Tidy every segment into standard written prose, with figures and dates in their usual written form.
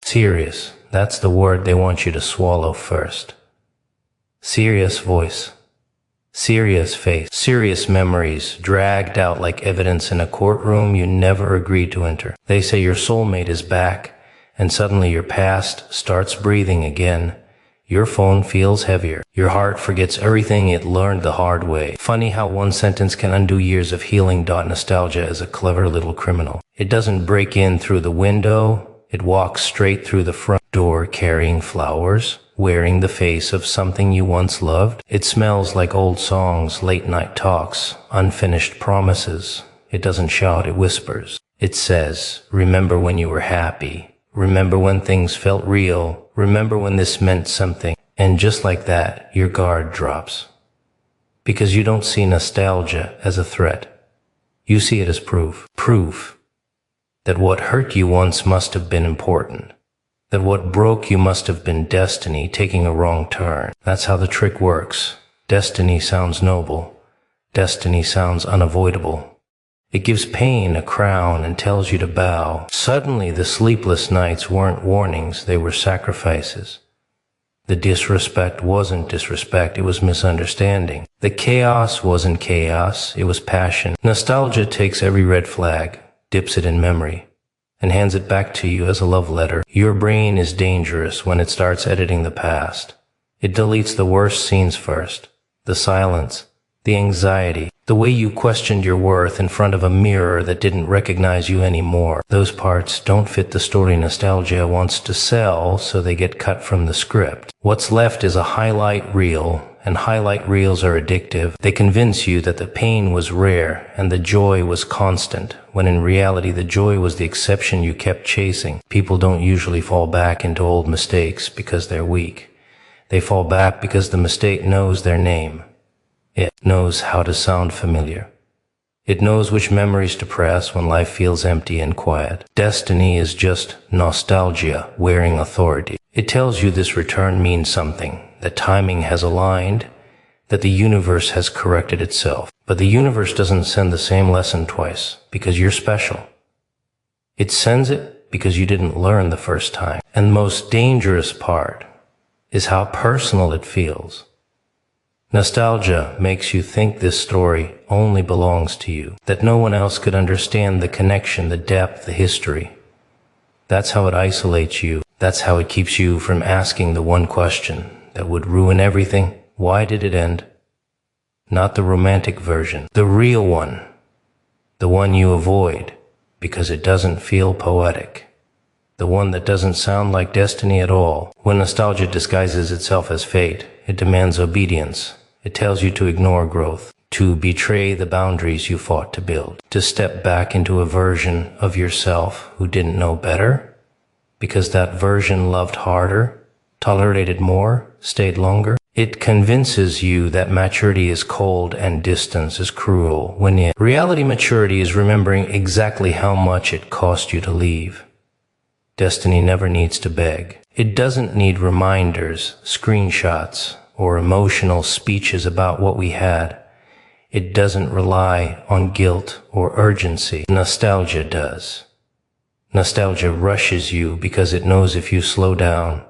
Serious, that's the word they want you to swallow first. Serious voice. Serious face. Serious memories, dragged out like evidence in a courtroom you never agreed to enter. They say your soulmate is back, and suddenly your past starts breathing again. Your phone feels heavier. Your heart forgets everything it learned the hard way. Funny how one sentence can undo years of healing. Nostalgia is a clever little criminal. It doesn't break in through the window. It walks straight through the front door carrying flowers, wearing the face of something you once loved. It smells like old songs, late night talks, unfinished promises. It doesn't shout, it whispers. It says, remember when you were happy. Remember when things felt real. Remember when this meant something. And just like that, your guard drops. Because you don't see nostalgia as a threat. You see it as proof. Proof that what hurt you once must have been important. That what broke you must have been destiny taking a wrong turn. That's how the trick works. Destiny sounds noble. Destiny sounds unavoidable. It gives pain a crown and tells you to bow. Suddenly the sleepless nights weren't warnings, they were sacrifices. The disrespect wasn't disrespect, it was misunderstanding. The chaos wasn't chaos, it was passion. Nostalgia takes every red flag, dips it in memory, and hands it back to you as a love letter. Your brain is dangerous when it starts editing the past. It deletes the worst scenes first. The silence, the anxiety, the way you questioned your worth in front of a mirror that didn't recognize you anymore. Those parts don't fit the story nostalgia wants to sell, so they get cut from the script. What's left is a highlight reel, and highlight reels are addictive. They convince you that the pain was rare and the joy was constant, when in reality the joy was the exception you kept chasing. People don't usually fall back into old mistakes because they're weak. They fall back because the mistake knows their name. It knows how to sound familiar. It knows which memories to press when life feels empty and quiet. Destiny is just nostalgia wearing authority. It tells you this return means something, that timing has aligned, that the universe has corrected itself. But the universe doesn't send the same lesson twice, because you're special. It sends it because you didn't learn the first time. And the most dangerous part is how personal it feels. Nostalgia makes you think this story only belongs to you, that no one else could understand the connection, the depth, the history. That's how it isolates you. That's how it keeps you from asking the one question that would ruin everything. Why did it end? Not the romantic version, the real one. The one you avoid because it doesn't feel poetic. The one that doesn't sound like destiny at all. When nostalgia disguises itself as fate, it demands obedience. It tells you to ignore growth, to betray the boundaries you fought to build, to step back into a version of yourself who didn't know better, because that version loved harder, tolerated more, stayed longer. It convinces you that maturity is cold and distance is cruel, when in reality maturity is remembering exactly how much it cost you to leave. Destiny never needs to beg. It doesn't need reminders, screenshots, or emotional speeches about what we had. It doesn't rely on guilt or urgency. Nostalgia does. Nostalgia rushes you because it knows if you slow down,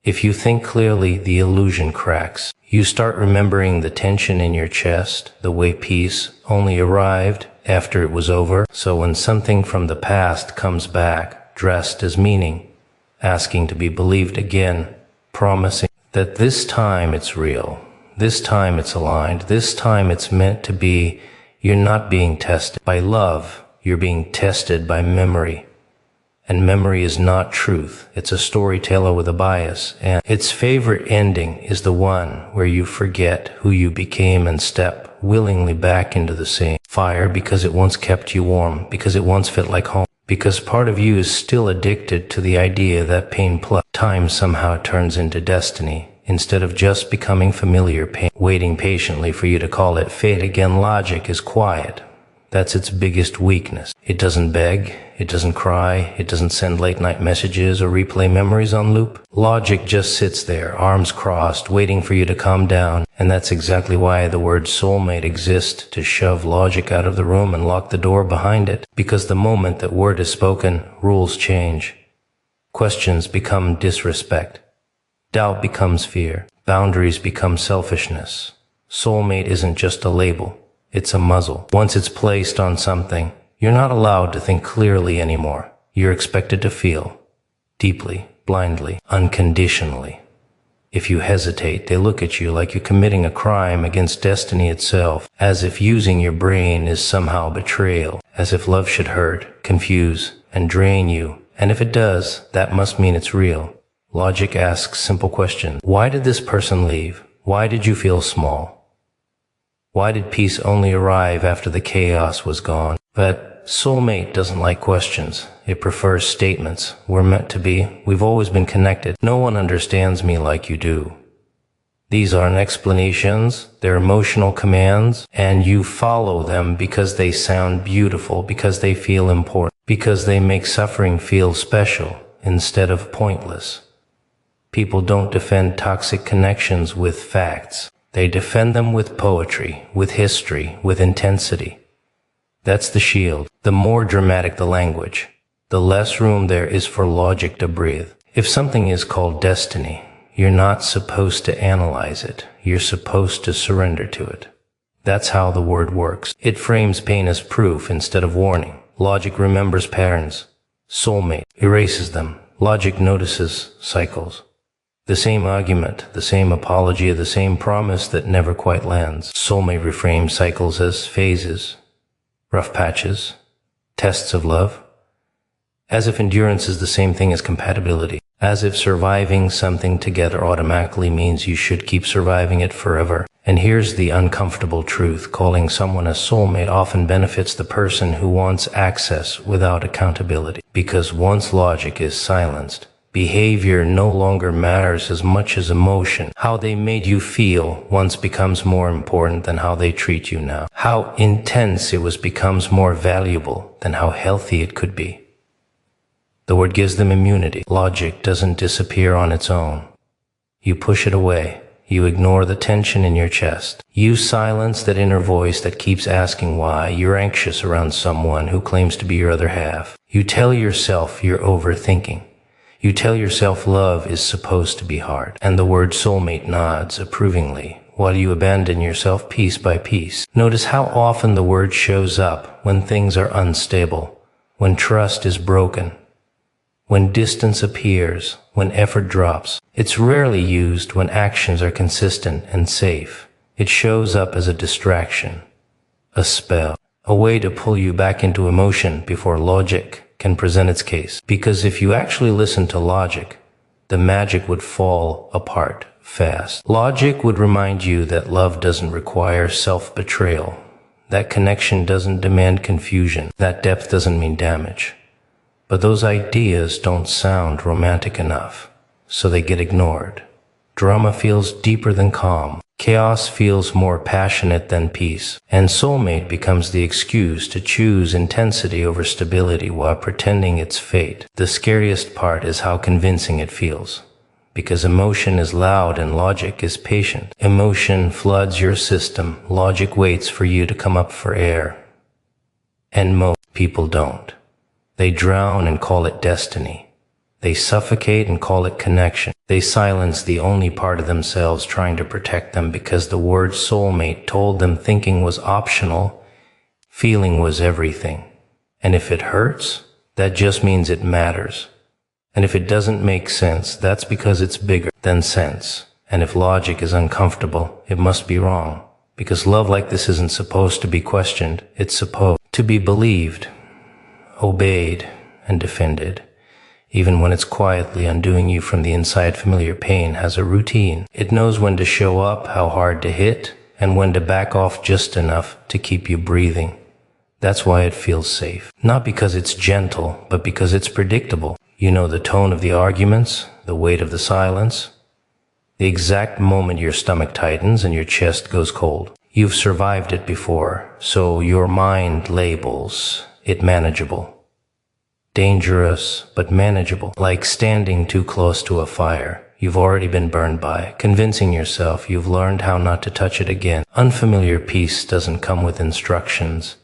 if you think clearly, the illusion cracks. You start remembering the tension in your chest, the way peace only arrived after it was over. So when something from the past comes back, dressed as meaning, asking to be believed again, promising that this time it's real, this time it's aligned, this time it's meant to be, you're not being tested by love, you're being tested by memory. And memory is not truth, it's a storyteller with a bias, and its favorite ending is the one where you forget who you became and step willingly back into the same fire because it once kept you warm, because it once felt like home. Because part of you is still addicted to the idea that pain plus time somehow turns into destiny, instead of just becoming familiar pain, waiting patiently for you to call it fate again. Logic is quiet. That's its biggest weakness. It doesn't beg, it doesn't cry, it doesn't send late-night messages or replay memories on loop. Logic just sits there, arms crossed, waiting for you to calm down. And that's exactly why the word soulmate exists, to shove logic out of the room and lock the door behind it. Because the moment that word is spoken, rules change. Questions become disrespect. Doubt becomes fear. Boundaries become selfishness. Soulmate isn't just a label. It's a muzzle. Once it's placed on something, you're not allowed to think clearly anymore. You're expected to feel deeply, blindly, unconditionally. If you hesitate, they look at you like you're committing a crime against destiny itself, as if using your brain is somehow betrayal, as if love should hurt, confuse, and drain you. And if it does, that must mean it's real. Logic asks simple questions. Why did this person leave? Why did you feel small? Why did peace only arrive after the chaos was gone? But soulmate doesn't like questions. It prefers statements. We're meant to be. We've always been connected. No one understands me like you do. These aren't explanations. They're emotional commands, and you follow them because they sound beautiful, because they feel important, because they make suffering feel special instead of pointless. People don't defend toxic connections with facts. They defend them with poetry, with history, with intensity. That's the shield. The more dramatic the language, the less room there is for logic to breathe. If something is called destiny, you're not supposed to analyze it. You're supposed to surrender to it. That's how the word works. It frames pain as proof instead of warning. Logic remembers patterns. Soulmate erases them. Logic notices cycles. The same argument, the same apology, the same promise that never quite lands. Soulmate reframes cycles as phases, rough patches, tests of love, as if endurance is the same thing as compatibility, as if surviving something together automatically means you should keep surviving it forever. And here's the uncomfortable truth. Calling someone a soulmate often benefits the person who wants access without accountability. Because once logic is silenced, behavior no longer matters as much as emotion. How they made you feel once becomes more important than how they treat you now. How intense it was becomes more valuable than how healthy it could be. The word gives them immunity. Logic doesn't disappear on its own. You push it away. You ignore the tension in your chest. You silence that inner voice that keeps asking why. You're anxious around someone who claims to be your other half. You tell yourself you're overthinking. You tell yourself love is supposed to be hard. And the word soulmate nods approvingly while you abandon yourself piece by piece. Notice how often the word shows up when things are unstable, when trust is broken, when distance appears, when effort drops. It's rarely used when actions are consistent and safe. It shows up as a distraction, a spell, a way to pull you back into emotion before logic can present its case. Because if you actually listen to logic, the magic would fall apart fast. Logic would remind you that love doesn't require self-betrayal, that connection doesn't demand confusion, that depth doesn't mean damage. But those ideas don't sound romantic enough, so they get ignored. Drama feels deeper than calm. Chaos feels more passionate than peace. And soulmate becomes the excuse to choose intensity over stability while pretending it's fate. The scariest part is how convincing it feels. Because emotion is loud and logic is patient. Emotion floods your system. Logic waits for you to come up for air. And most people don't. They drown and call it destiny. They suffocate and call it connection. They silence the only part of themselves trying to protect them because the word soulmate told them thinking was optional, feeling was everything. And if it hurts, that just means it matters. And if it doesn't make sense, that's because it's bigger than sense. And if logic is uncomfortable, it must be wrong. Because love like this isn't supposed to be questioned. It's supposed to be believed, obeyed, and defended. Even when it's quietly undoing you from the inside, familiar pain has a routine. It knows when to show up, how hard to hit, and when to back off just enough to keep you breathing. That's why it feels safe. Not because it's gentle, but because it's predictable. You know the tone of the arguments, the weight of the silence, the exact moment your stomach tightens and your chest goes cold. You've survived it before, so your mind labels it manageable. Dangerous, but manageable. Like standing too close to a fire you've already been burned by, convincing yourself you've learned how not to touch it again. Unfamiliar peace doesn't come with instructions.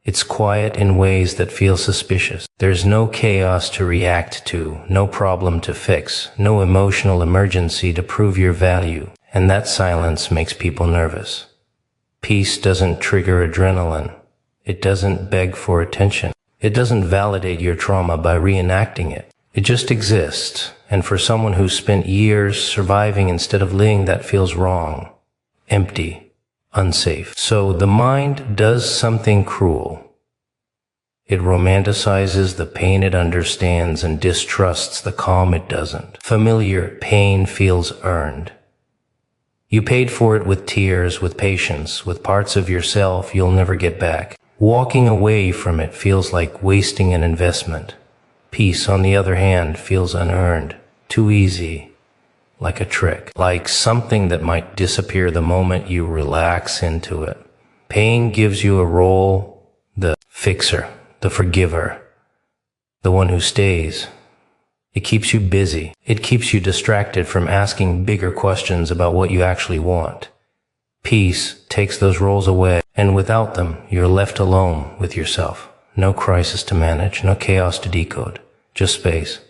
It's quiet in ways that feel suspicious. There's no chaos to react to, no problem to fix, no emotional emergency to prove your value, and that silence makes people nervous. Peace doesn't trigger adrenaline. It doesn't beg for attention. It doesn't validate your trauma by reenacting it. It just exists, and for someone who's spent years surviving instead of living, that feels wrong, empty, unsafe. So the mind does something cruel. It romanticizes the pain it understands and distrusts the calm it doesn't. Familiar pain feels earned. You paid for it with tears, with patience, with parts of yourself you'll never get back. Walking away from it feels like wasting an investment. Peace, on the other hand, feels unearned, too easy, like a trick, like something that might disappear the moment you relax into it. Pain gives you a role, the fixer, the forgiver, the one who stays. It keeps you busy. It keeps you distracted from asking bigger questions about what you actually want. Peace takes those roles away, and without them, you're left alone with yourself. No crisis to manage, no chaos to decode, just space.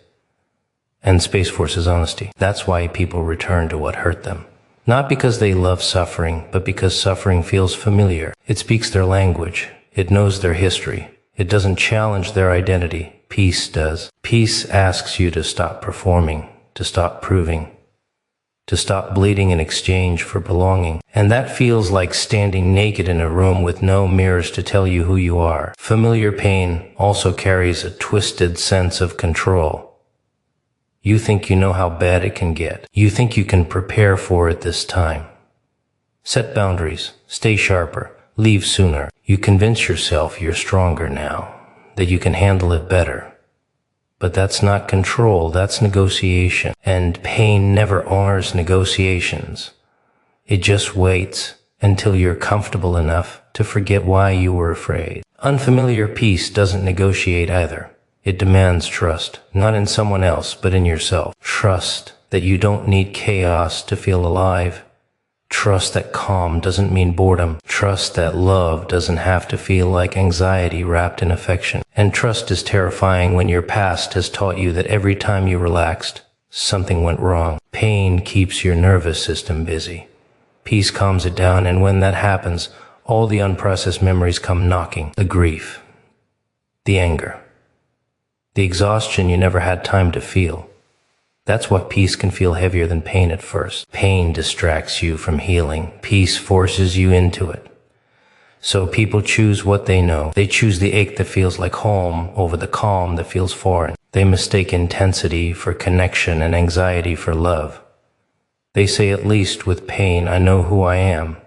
And space forces honesty. That's why people return to what hurt them. Not because they love suffering, but because suffering feels familiar. It speaks their language. It knows their history. It doesn't challenge their identity. Peace does. Peace asks you to stop performing, to stop proving, to stop bleeding in exchange for belonging. And that feels like standing naked in a room with no mirrors to tell you who you are. Familiar pain also carries a twisted sense of control. You think you know how bad it can get. You think you can prepare for it this time. Set boundaries, stay sharper, leave sooner. You convince yourself you're stronger now, that you can handle it better. But that's not control, that's negotiation. And pain never honors negotiations. It just waits until you're comfortable enough to forget why you were afraid. Unfamiliar peace doesn't negotiate either. It demands trust, not in someone else, but in yourself. Trust that you don't need chaos to feel alive. Trust that calm doesn't mean boredom. Trust that love doesn't have to feel like anxiety wrapped in affection. And trust is terrifying when your past has taught you that every time you relaxed, something went wrong. Pain keeps your nervous system busy. Peace calms it down, and when that happens, all the unprocessed memories come knocking. The grief, the anger, the exhaustion you never had time to feel. That's why peace can feel heavier than pain at first. Pain distracts you from healing. Peace forces you into it. So people choose what they know. They choose the ache that feels like home over the calm that feels foreign. They mistake intensity for connection and anxiety for love. They say, at least with pain, I know who I am.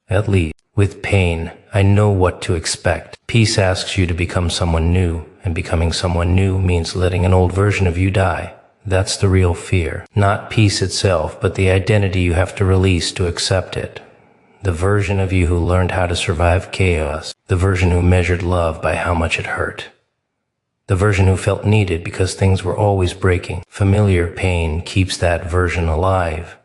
At least with pain, I know what to expect. Peace asks you to become someone new, and becoming someone new means letting an old version of you die. That's the real fear. Not peace itself, but the identity you have to release to accept it. The version of you who learned how to survive chaos. The version who measured love by how much it hurt. The version who felt needed because things were always breaking. Familiar pain keeps that version alive.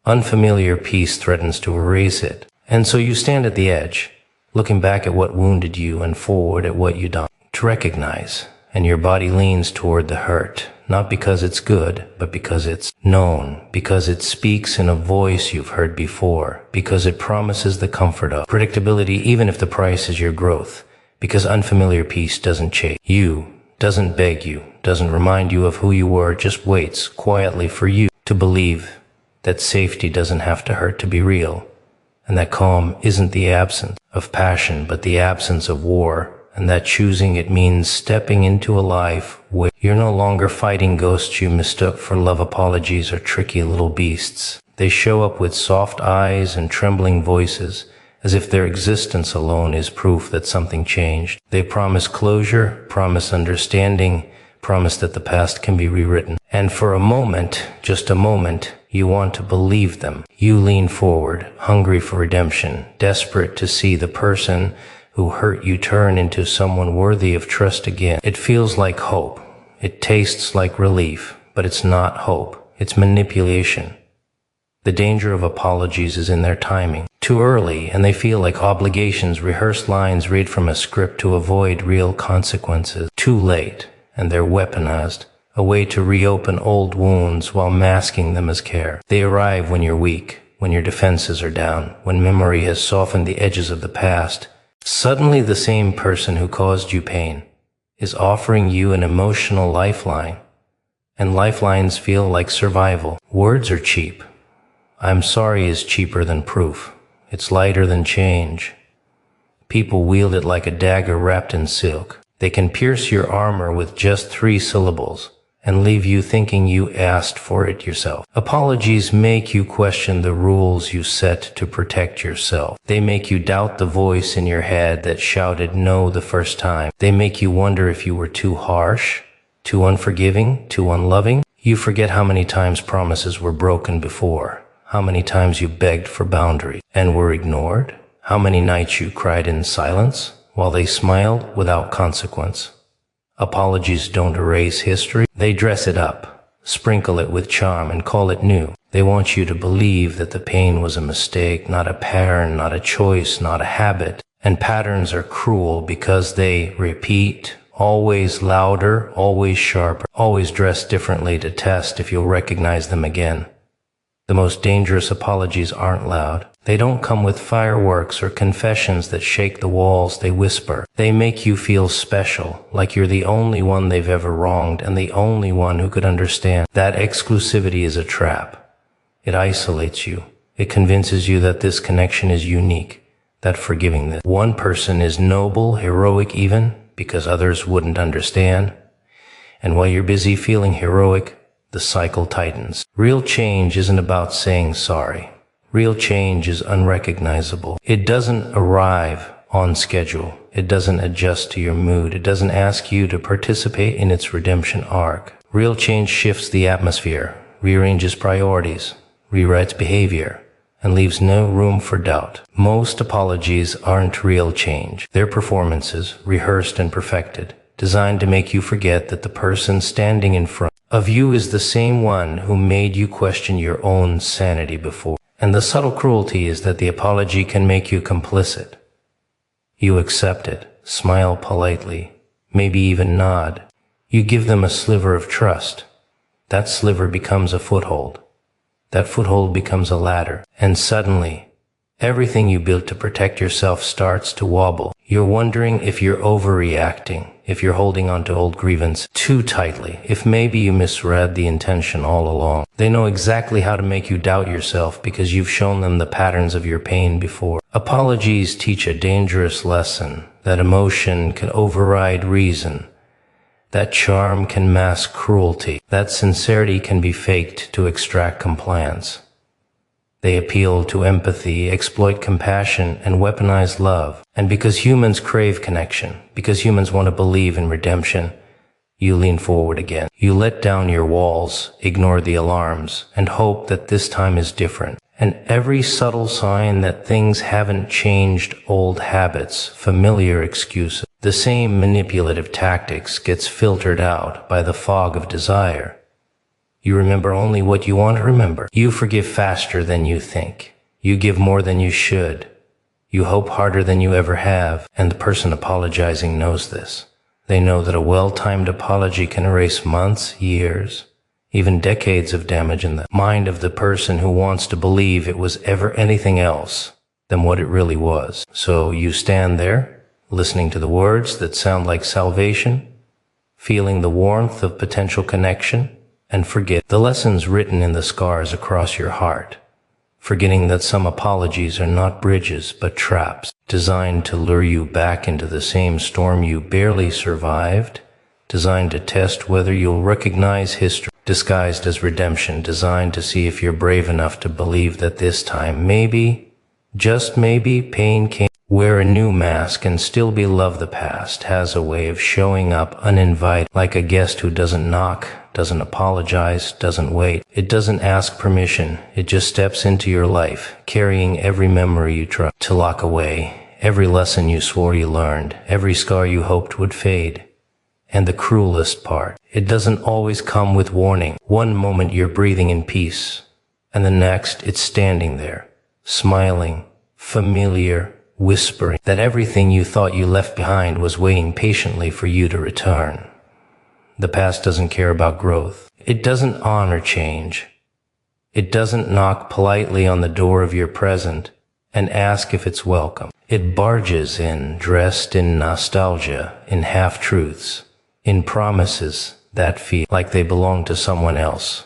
Unfamiliar peace threatens to erase it. And so you stand at the edge, looking back at what wounded you and forward at what you don't. To recognize, and your body leans toward the hurt. Not because it's good, but because it's known, because it speaks in a voice you've heard before, because it promises the comfort of predictability even if the price is your growth, because unfamiliar peace doesn't chase you, doesn't beg you, doesn't remind you of who you were, just waits quietly for you to believe that safety doesn't have to hurt to be real, and that calm isn't the absence of passion, but the absence of war. And that choosing it means stepping into a life where you're no longer fighting ghosts you mistook for love apologies or tricky little beasts. They show up with soft eyes and trembling voices, as if their existence alone is proof that something changed. They promise closure, promise understanding, promise that the past can be rewritten. And for a moment, just a moment, you want to believe them. You lean forward, hungry for redemption, desperate to see the person who hurt you turn into someone worthy of trust again. It feels like hope. It tastes like relief, but it's not hope. It's manipulation. The danger of apologies is in their timing. too early, and they feel like obligations, rehearsed lines read from a script to avoid real consequences. Too late, and they're weaponized, a way to reopen old wounds while masking them as care. They arrive when you're weak, when your defenses are down, when memory has softened the edges of the past. Suddenly the same person who caused you pain is offering you an emotional lifeline, and lifelines feel like survival. Words are cheap. I'm sorry is cheaper than proof. It's lighter than change. People wield it like a dagger wrapped in silk. They can pierce your armor with just 3 syllables and leave you thinking you asked for it yourself. Apologies make you question the rules you set to protect yourself. They make you doubt the voice in your head that shouted no the first time. They make you wonder if you were too harsh, too unforgiving, too unloving. You forget how many times promises were broken before, how many times you begged for boundaries and were ignored, how many nights you cried in silence while they smiled without consequence. Apologies don't erase history. They dress it up, sprinkle it with charm, and call it new. They want you to believe that the pain was a mistake, not a pattern, not a choice, not a habit. And patterns are cruel because they repeat, always louder, always sharper, always dressed differently to test if you'll recognize them again. The most dangerous apologies aren't loud. They don't come with fireworks or confessions that shake the walls. They whisper. They make you feel special, like you're the only one they've ever wronged and the only one who could understand. That exclusivity is a trap. It isolates you. It convinces you that this connection is unique, that forgiving this one person is noble, heroic even, because others wouldn't understand. And while you're busy feeling heroic, the cycle tightens. Real change isn't about saying sorry. Real change is unrecognizable. It doesn't arrive on schedule. It doesn't adjust to your mood. It doesn't ask you to participate in its redemption arc. Real change shifts the atmosphere, rearranges priorities, rewrites behavior, and leaves no room for doubt. Most apologies aren't real change. They're performances, rehearsed and perfected, designed to make you forget that the person standing in front of you is the same one who made you question your own sanity before. And the subtle cruelty is that the apology can make you complicit. You accept it, smile politely, maybe even nod. You give them a sliver of trust. That sliver becomes a foothold. That foothold becomes a ladder. And suddenly, everything you built to protect yourself starts to wobble. You're wondering if you're overreacting, if you're holding on to old grievance too tightly, if maybe you misread the intention all along. They know exactly how to make you doubt yourself because you've shown them the patterns of your pain before. Apologies teach a dangerous lesson, that emotion can override reason, that charm can mask cruelty, that sincerity can be faked to extract compliance. They appeal to empathy, exploit compassion, and weaponize love. And because humans crave connection, because humans want to believe in redemption, you lean forward again. You let down your walls, ignore the alarms, and hope that this time is different. And every subtle sign that things haven't changed, old habits, familiar excuses, the same manipulative tactics gets filtered out by the fog of desire. You remember only what you want to remember. You forgive faster than you think. You give more than you should. You hope harder than you ever have. And the person apologizing knows this. They know that a well-timed apology can erase months, years, even decades of damage in the mind of the person who wants to believe it was ever anything else than what it really was. So you stand there, listening to the words that sound like salvation, feeling the warmth of potential connection, and forget the lessons written in the scars across your heart, forgetting that some apologies are not bridges but traps designed to lure you back into the same storm you barely survived, designed to test whether you'll recognize history, disguised as redemption, designed to see if you're brave enough to believe that this time maybe, just maybe, pain can wear a new mask and still be love. The past has a way of showing up uninvited, like a guest who doesn't knock, doesn't apologize, doesn't wait. It doesn't ask permission. It just steps into your life, carrying every memory you tried to lock away, every lesson you swore you learned, every scar you hoped would fade. And the cruelest part, it doesn't always come with warning. One moment you're breathing in peace, and the next it's standing there, smiling, familiar whispering that everything you thought you left behind was waiting patiently for you to return. The past doesn't care about growth. It doesn't honor change. It doesn't knock politely on the door of your present and ask if it's welcome. It barges in, dressed in nostalgia, in half-truths, in promises that feel like they belong to someone else,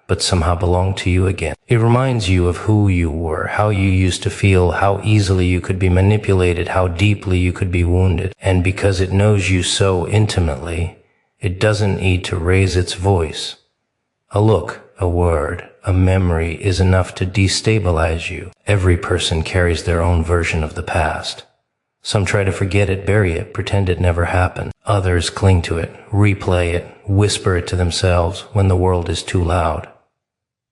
but somehow belong to you again. It reminds you of who you were, how you used to feel, how easily you could be manipulated, how deeply you could be wounded. And because it knows you so intimately, it doesn't need to raise its voice. A look, a word, a memory is enough to destabilize you. Every person carries their own version of the past. Some try to forget it, bury it, pretend it never happened. Others cling to it, replay it, whisper it to themselves when the world is too loud.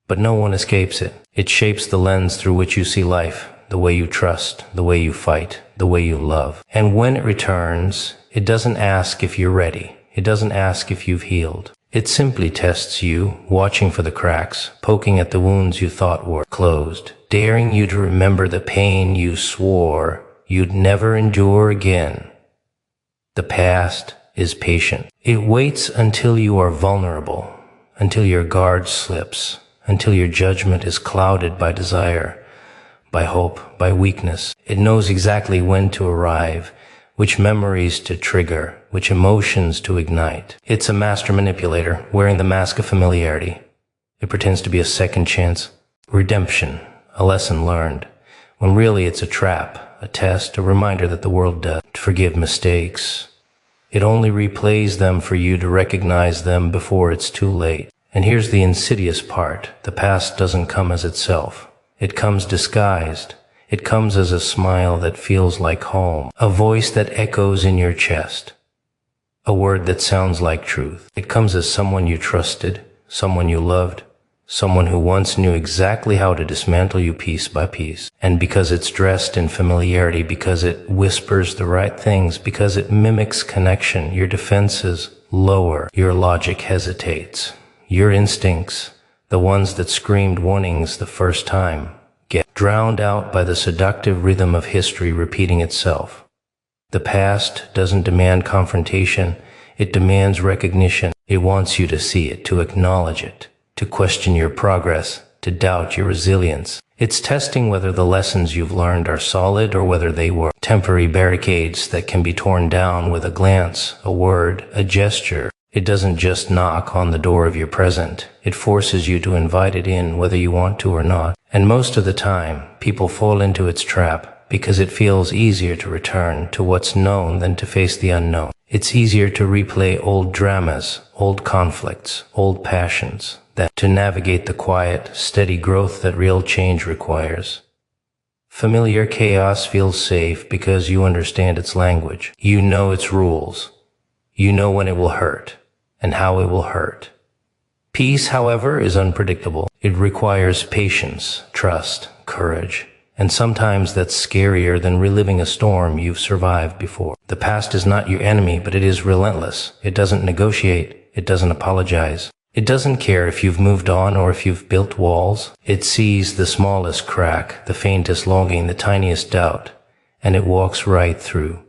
But no one escapes it. It shapes the lens through which you see life, the way you trust, the way you fight, the way you love. And when it returns, it doesn't ask if you're ready. It doesn't ask if you've healed. It simply tests you, watching for the cracks, poking at the wounds you thought were closed, daring you to remember the pain you swore you'd never endure again. The past is patient. It waits until you are vulnerable, until your guard slips, until your judgment is clouded by desire, by hope, by weakness. It knows exactly when to arrive, which memories to trigger, which emotions to ignite. It's a master manipulator, wearing the mask of familiarity. It pretends to be a second chance, redemption, a lesson learned, when really it's a trap, a test, a reminder that the world does forgive mistakes. It only replays them for you to recognize them before it's too late. And here's the insidious part. The past doesn't come as itself. It comes disguised. It comes as a smile that feels like home, a voice that echoes in your chest, a word that sounds like truth. It comes as someone you trusted, someone you loved, someone who once knew exactly how to dismantle you piece by piece. And because it's dressed in familiarity, because it whispers the right things, because it mimics connection, your defenses lower, your logic hesitates. Your instincts, the ones that screamed warnings the first time, get drowned out by the seductive rhythm of history repeating itself. The past doesn't demand confrontation, it demands recognition. It wants you to see it, to acknowledge it, to question your progress, to doubt your resilience. It's testing whether the lessons you've learned are solid or whether they were temporary barricades that can be torn down with a glance, a word, a gesture. It doesn't just knock on the door of your present. It forces you to invite it in whether you want to or not. And most of the time, people fall into its trap because it feels easier to return to what's known than to face the unknown. It's easier to replay old dramas, old conflicts, old passions, than to navigate the quiet, steady growth that real change requires. Familiar chaos feels safe because you understand its language. You know its rules. You know when it will hurt and how it will hurt. Peace, however, is unpredictable. It requires patience, trust, courage, and sometimes that's scarier than reliving a storm you've survived before. The past is not your enemy, but it is relentless. It doesn't negotiate. It doesn't apologize. It doesn't care if you've moved on or if you've built walls. It sees the smallest crack, the faintest longing, the tiniest doubt, and it walks right through.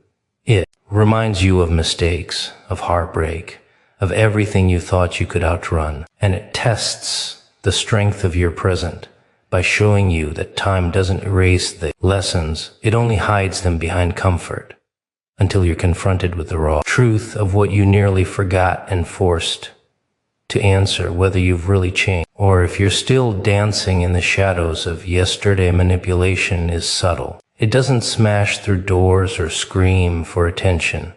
It reminds you of mistakes, of heartbreak, of everything you thought you could outrun, and it tests the strength of your present by showing you that time doesn't erase the lessons, it only hides them behind comfort, until you're confronted with the raw truth of what you nearly forgot and forced to answer whether you've really changed, or if you're still dancing in the shadows of yesterday. Manipulation is subtle. It doesn't smash through doors or scream for attention.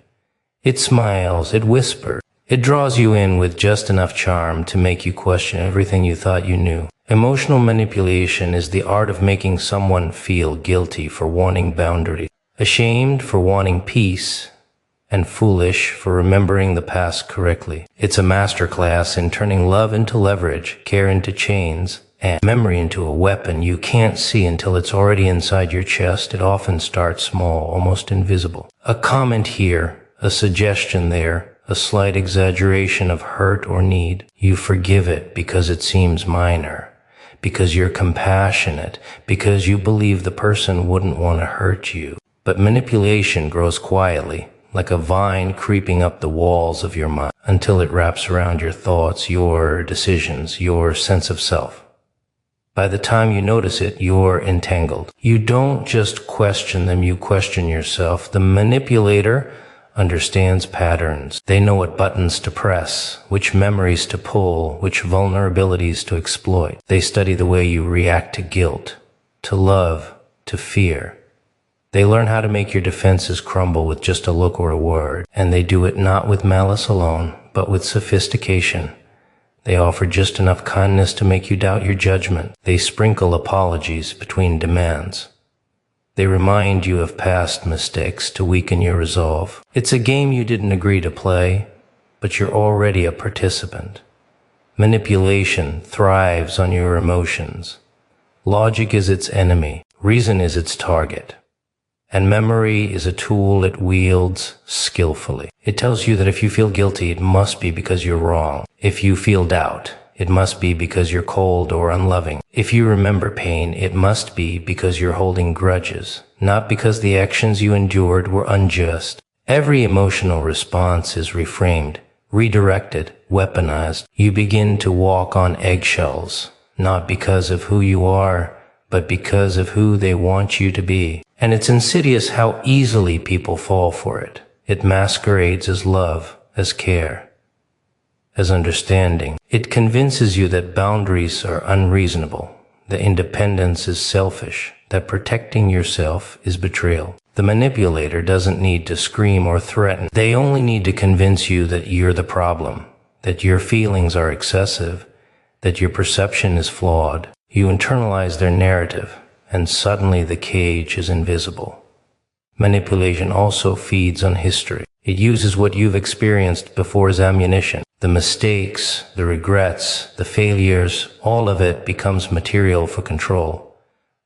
It smiles, it whispers. It draws you in with just enough charm to make you question everything you thought you knew. Emotional manipulation is the art of making someone feel guilty for wanting boundaries, ashamed for wanting peace, and foolish for remembering the past correctly. It's a masterclass in turning love into leverage, care into chains, and memory into a weapon you can't see until it's already inside your chest. It often starts small, almost invisible. A comment here, a suggestion there, a slight exaggeration of hurt or need. You forgive it because it seems minor, because you're compassionate, because you believe the person wouldn't want to hurt you. But manipulation grows quietly, like a vine creeping up the walls of your mind, until it wraps around your thoughts, your decisions, your sense of self. By the time you notice it, you're entangled. You don't just question them, you question yourself. The manipulator understands patterns. They know what buttons to press, which memories to pull, which vulnerabilities to exploit. They study the way you react to guilt, to love, to fear. They learn how to make your defenses crumble with just a look or a word, and they do it not with malice alone, but with sophistication. They offer just enough kindness to make you doubt your judgment. They sprinkle apologies between demands. They remind you of past mistakes to weaken your resolve. It's a game you didn't agree to play, but you're already a participant. Manipulation thrives on your emotions. Logic is its enemy. Reason is its target. And memory is a tool it wields skillfully. It tells you that if you feel guilty, it must be because you're wrong. If you feel doubt, it must be because you're cold or unloving. If you remember pain, it must be because you're holding grudges, not because the actions you endured were unjust. Every emotional response is reframed, redirected, weaponized. You begin to walk on eggshells, not because of who you are, but because of who they want you to be. And it's insidious how easily people fall for it. It masquerades as love, as care, as understanding. It convinces you that boundaries are unreasonable, that independence is selfish, that protecting yourself is betrayal. The manipulator doesn't need to scream or threaten. They only need to convince you that you're the problem, that your feelings are excessive, that your perception is flawed. You internalize their narrative, and suddenly the cage is invisible. Manipulation also feeds on history. It uses what you've experienced before as ammunition. The mistakes, the regrets, the failures, all of it becomes material for control.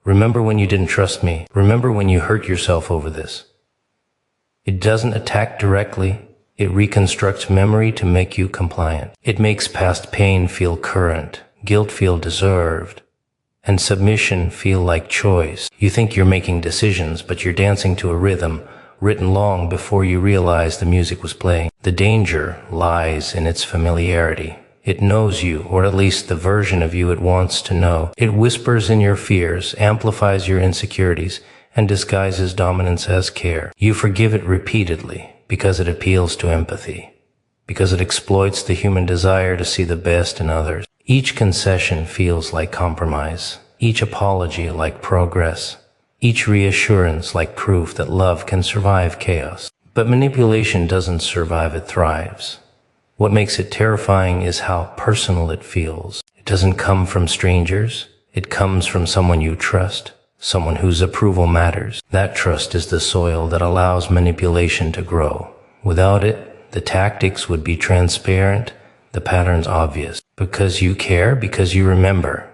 Remember when you didn't trust me. Remember when you hurt yourself over this. It doesn't attack directly. It reconstructs memory to make you compliant. It makes past pain feel current, guilt feel deserved, and submission feel like choice. You think you're making decisions, but you're dancing to a rhythm written long before you realize the music was playing. The danger lies in its familiarity. It knows you, or at least the version of you it wants to know. It whispers in your fears, amplifies your insecurities, and disguises dominance as care. You forgive it repeatedly because it appeals to empathy, because it exploits the human desire to see the best in others. Each concession feels like compromise, each apology like progress, each reassurance like proof that love can survive chaos. But manipulation doesn't survive, it thrives. What makes it terrifying is how personal it feels. It doesn't come from strangers. It comes from someone you trust, someone whose approval matters. That trust is the soil that allows manipulation to grow. Without it, the tactics would be transparent, the patterns obvious. Because you care, because you remember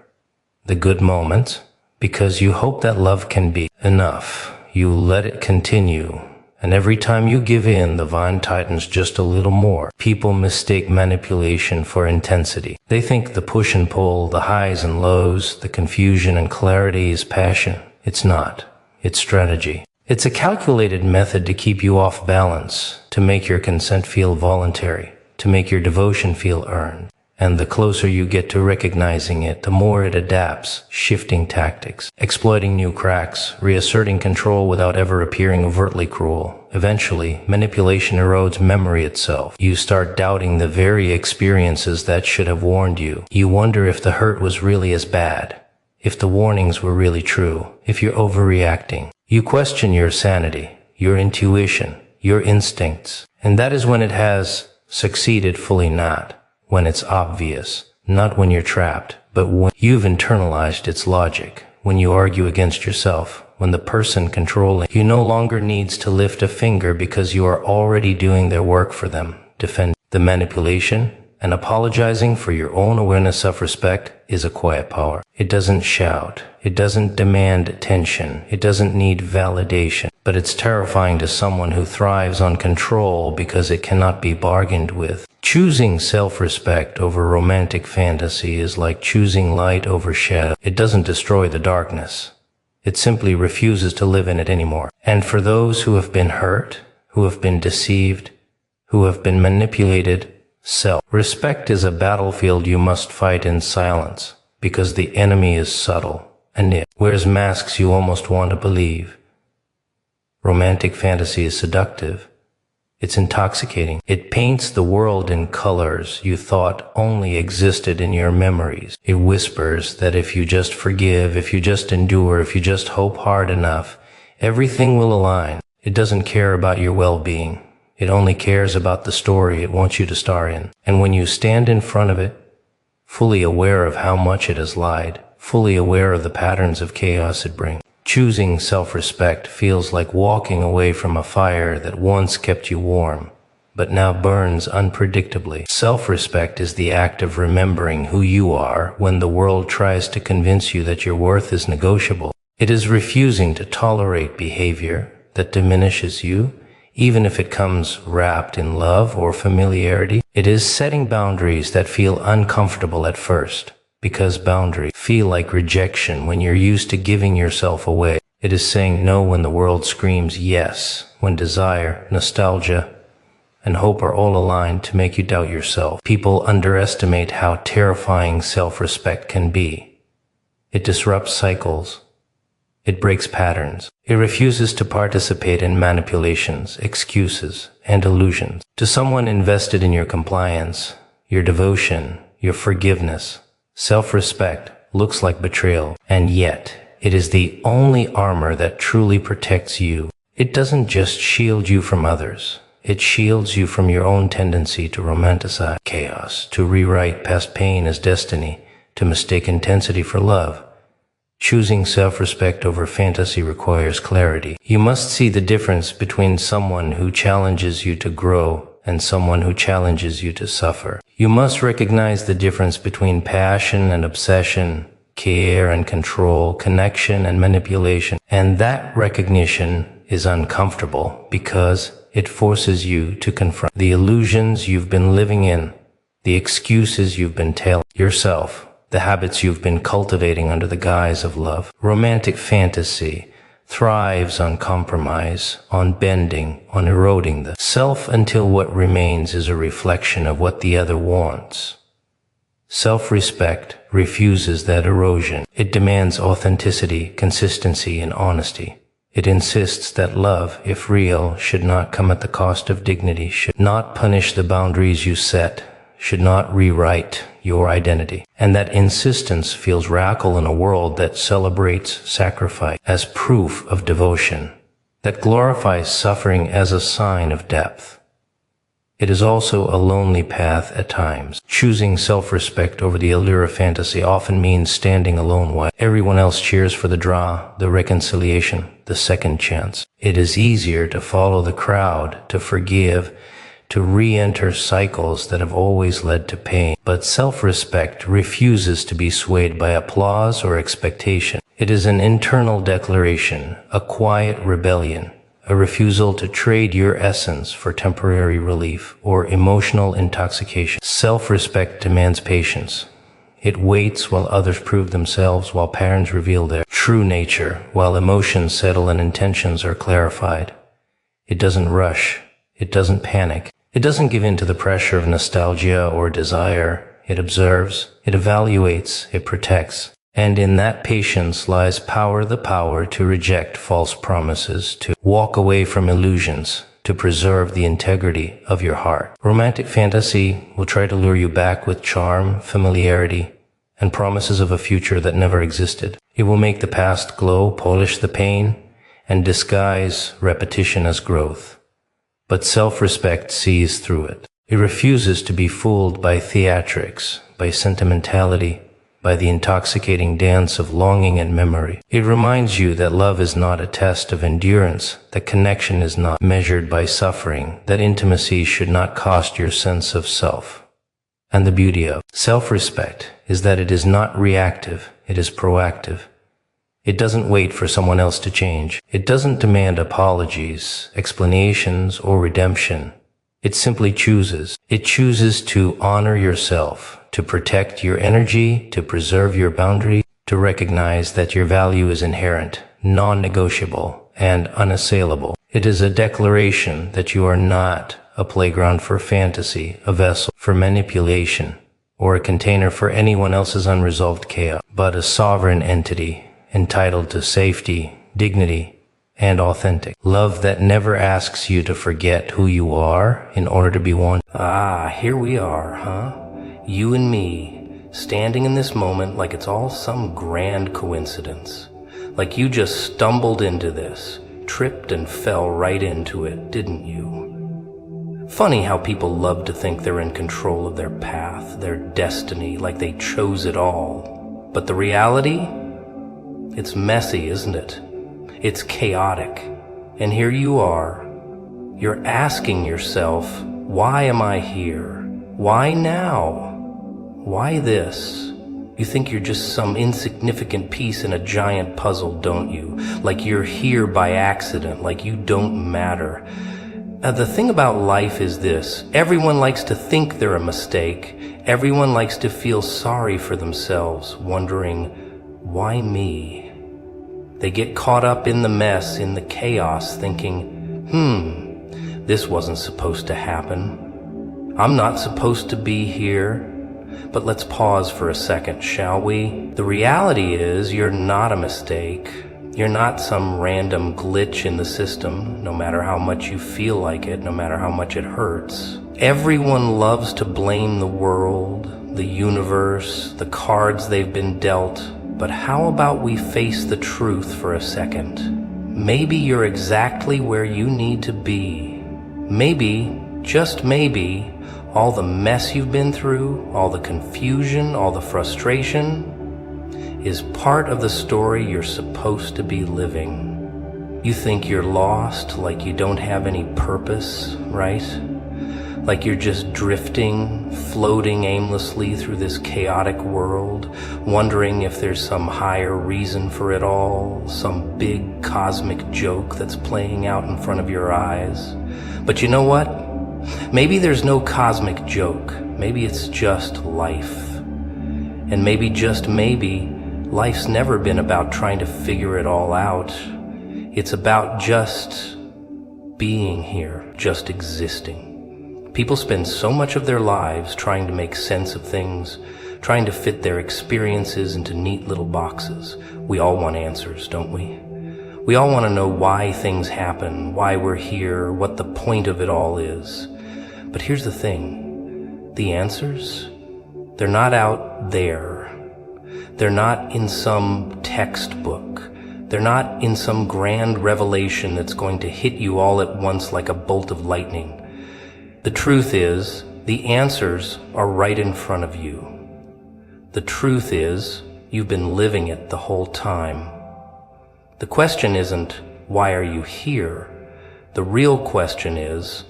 the good moments, because you hope that love can be enough. You let it continue. And every time you give in, the vine tightens just a little more. People mistake manipulation for intensity. They think the push and pull, the highs and lows, the confusion and clarity is passion. It's not. It's strategy. It's a calculated method to keep you off balance, to make your consent feel voluntary, to make your devotion feel earned. And the closer you get to recognizing it, the more it adapts, shifting tactics, exploiting new cracks, reasserting control without ever appearing overtly cruel. Eventually, manipulation erodes memory itself. You start doubting the very experiences that should have warned you. You wonder if the hurt was really as bad, if the warnings were really true, if you're overreacting. You question your sanity, your intuition, your instincts. And that is when it has succeeded fully, not when it's obvious, not when you're trapped, but when you've internalized its logic, when you argue against yourself, when the person controlling you no longer needs to lift a finger because you are already doing their work for them. Defend the manipulation and apologizing for your own awareness of respect is a quiet power. It doesn't shout. It doesn't demand attention. It doesn't need validation. But it's terrifying to someone who thrives on control because it cannot be bargained with. Choosing self-respect over romantic fantasy is like choosing light over shadow. It doesn't destroy the darkness. It simply refuses to live in it anymore. And for those who have been hurt, who have been deceived, who have been manipulated, self-respect is a battlefield you must fight in silence, because the enemy is subtle, and it wears masks you almost want to believe. Romantic fantasy is seductive. It's intoxicating. It paints the world in colors you thought only existed in your memories. It whispers that if you just forgive, if you just endure, if you just hope hard enough, everything will align. It doesn't care about your well-being. It only cares about the story it wants you to star in. And when you stand in front of it, fully aware of how much it has lied, fully aware of the patterns of chaos it brings, choosing self-respect feels like walking away from a fire that once kept you warm, but now burns unpredictably. Self-respect is the act of remembering who you are when the world tries to convince you that your worth is negotiable. It is refusing to tolerate behavior that diminishes you, even if it comes wrapped in love or familiarity. It is setting boundaries that feel uncomfortable at first, because boundaries feel like rejection when you're used to giving yourself away. It is saying no when the world screams yes, when desire, nostalgia, and hope are all aligned to make you doubt yourself. People underestimate how terrifying self-respect can be. It disrupts cycles. It breaks patterns. It refuses to participate in manipulations, excuses, and illusions. To someone invested in your compliance, your devotion, your forgiveness, self-respect looks like betrayal, and yet it is the only armor that truly protects you. It doesn't just shield you from others. It shields you from your own tendency to romanticize chaos, to rewrite past pain as destiny, to mistake intensity for love. Choosing self-respect over fantasy requires clarity. You must see the difference between someone who challenges you to grow and someone who challenges you to suffer. You must recognize the difference between passion and obsession, care and control, connection and manipulation. And that recognition is uncomfortable because it forces you to confront the illusions you've been living in, the excuses you've been telling yourself, the habits you've been cultivating under the guise of love. Romantic fantasy thrives on compromise, on bending, on eroding the self until what remains is a reflection of what the other wants. Self-respect refuses that erosion. It demands authenticity, consistency, and honesty. It insists that love, if real, should not come at the cost of dignity, should not punish the boundaries you set, should not rewrite your identity. And that insistence feels radical in a world that celebrates sacrifice as proof of devotion, that glorifies suffering as a sign of depth. It is also a lonely path at times. Choosing self-respect over the allure of fantasy often means standing alone while everyone else cheers for the draw, the reconciliation, the second chance. It is easier to follow the crowd, to forgive, to re-enter cycles that have always led to pain. But self-respect refuses to be swayed by applause or expectation. It is an internal declaration, a quiet rebellion, a refusal to trade your essence for temporary relief or emotional intoxication. Self-respect demands patience. It waits while others prove themselves, while patterns reveal their true nature, while emotions settle and intentions are clarified. It doesn't rush. It doesn't panic. It doesn't give in to the pressure of nostalgia or desire. It observes, it evaluates, it protects. And in that patience lies the power to reject false promises, to walk away from illusions, to preserve the integrity of your heart. Romantic fantasy will try to lure you back with charm, familiarity, and promises of a future that never existed. It will make the past glow, polish the pain, and disguise repetition as growth. But self-respect sees through it. It refuses to be fooled by theatrics, by sentimentality, by the intoxicating dance of longing and memory. It reminds you that love is not a test of endurance, that connection is not measured by suffering, that intimacy should not cost your sense of self. And the beauty of self-respect is that it is not reactive, it is proactive. It doesn't wait for someone else to change. It doesn't demand apologies, explanations, or redemption. It simply chooses. It chooses to honor yourself, to protect your energy, to preserve your boundary, to recognize that your value is inherent, non-negotiable, and unassailable. It is a declaration that you are not a playground for fantasy, a vessel for manipulation, or a container for anyone else's unresolved chaos, but a sovereign entity entitled to safety, dignity, and authentic love that never asks you to forget who you are in order to be wanted. Ah, here we are, huh? You and me, standing in this moment like it's all some grand coincidence. Like you just stumbled into this, tripped and fell right into it, didn't you? Funny how people love to think they're in control of their path, their destiny, like they chose it all. But the reality? It's messy, isn't it? It's chaotic. And here you are. You're asking yourself, why am I here? Why now? Why this? You think you're just some insignificant piece in a giant puzzle, don't you? Like you're here by accident, like you don't matter. The thing about life is this. Everyone likes to think they're a mistake. Everyone likes to feel sorry for themselves, wondering, why me? They get caught up in the mess, in the chaos, thinking, this wasn't supposed to happen. I'm not supposed to be here. But let's pause for a second, shall we? The reality is you're not a mistake. You're not some random glitch in the system, no matter how much you feel like it, no matter how much it hurts. Everyone loves to blame the world, the universe, the cards they've been dealt. But how about we face the truth for a second? Maybe you're exactly where you need to be. Maybe, just maybe, all the mess you've been through, all the confusion, all the frustration is part of the story you're supposed to be living. You think you're lost, like you don't have any purpose, right? Like you're just drifting, floating aimlessly through this chaotic world, wondering if there's some higher reason for it all, some big cosmic joke that's playing out in front of your eyes. But you know what? Maybe there's no cosmic joke. Maybe it's just life. And maybe, just maybe, life's never been about trying to figure it all out. It's about just being here, just existing. People spend so much of their lives trying to make sense of things, trying to fit their experiences into neat little boxes. We all want answers, don't we? We all want to know why things happen, why we're here, what the point of it all is. But here's the thing. The answers? They're not out there. They're not in some textbook. They're not in some grand revelation that's going to hit you all at once like a bolt of lightning. The truth is, the answers are right in front of you. The truth is, you've been living it the whole time. The question isn't, why are you here? The real question is,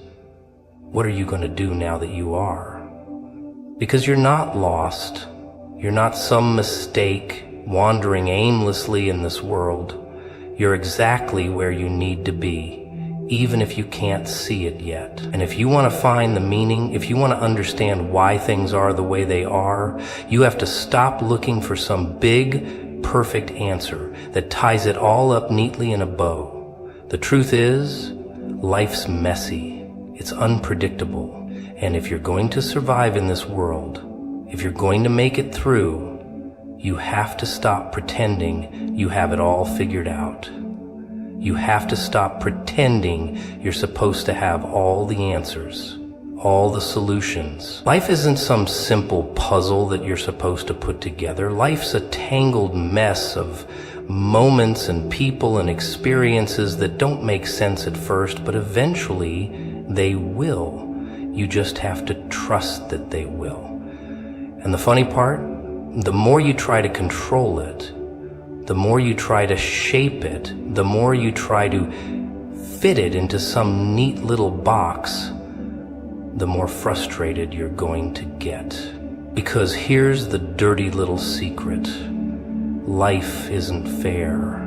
what are you going to do now that you are? Because you're not lost. You're not some mistake wandering aimlessly in this world. You're exactly where you need to be, even if you can't see it yet. And if you want to find the meaning, if you want to understand why things are the way they are, you have to stop looking for some big, perfect answer that ties it all up neatly in a bow. The truth is, life's messy. It's unpredictable. And if you're going to survive in this world, if you're going to make it through, you have to stop pretending you have it all figured out. You have to stop pretending you're supposed to have all the answers, all the solutions. Life isn't some simple puzzle that you're supposed to put together. Life's a tangled mess of moments and people and experiences that don't make sense at first, but eventually they will. You just have to trust that they will. And the funny part, the more you try to control it, the more you try to shape it, the more you try to fit it into some neat little box, the more frustrated you're going to get. Because here's the dirty little secret. Life isn't fair.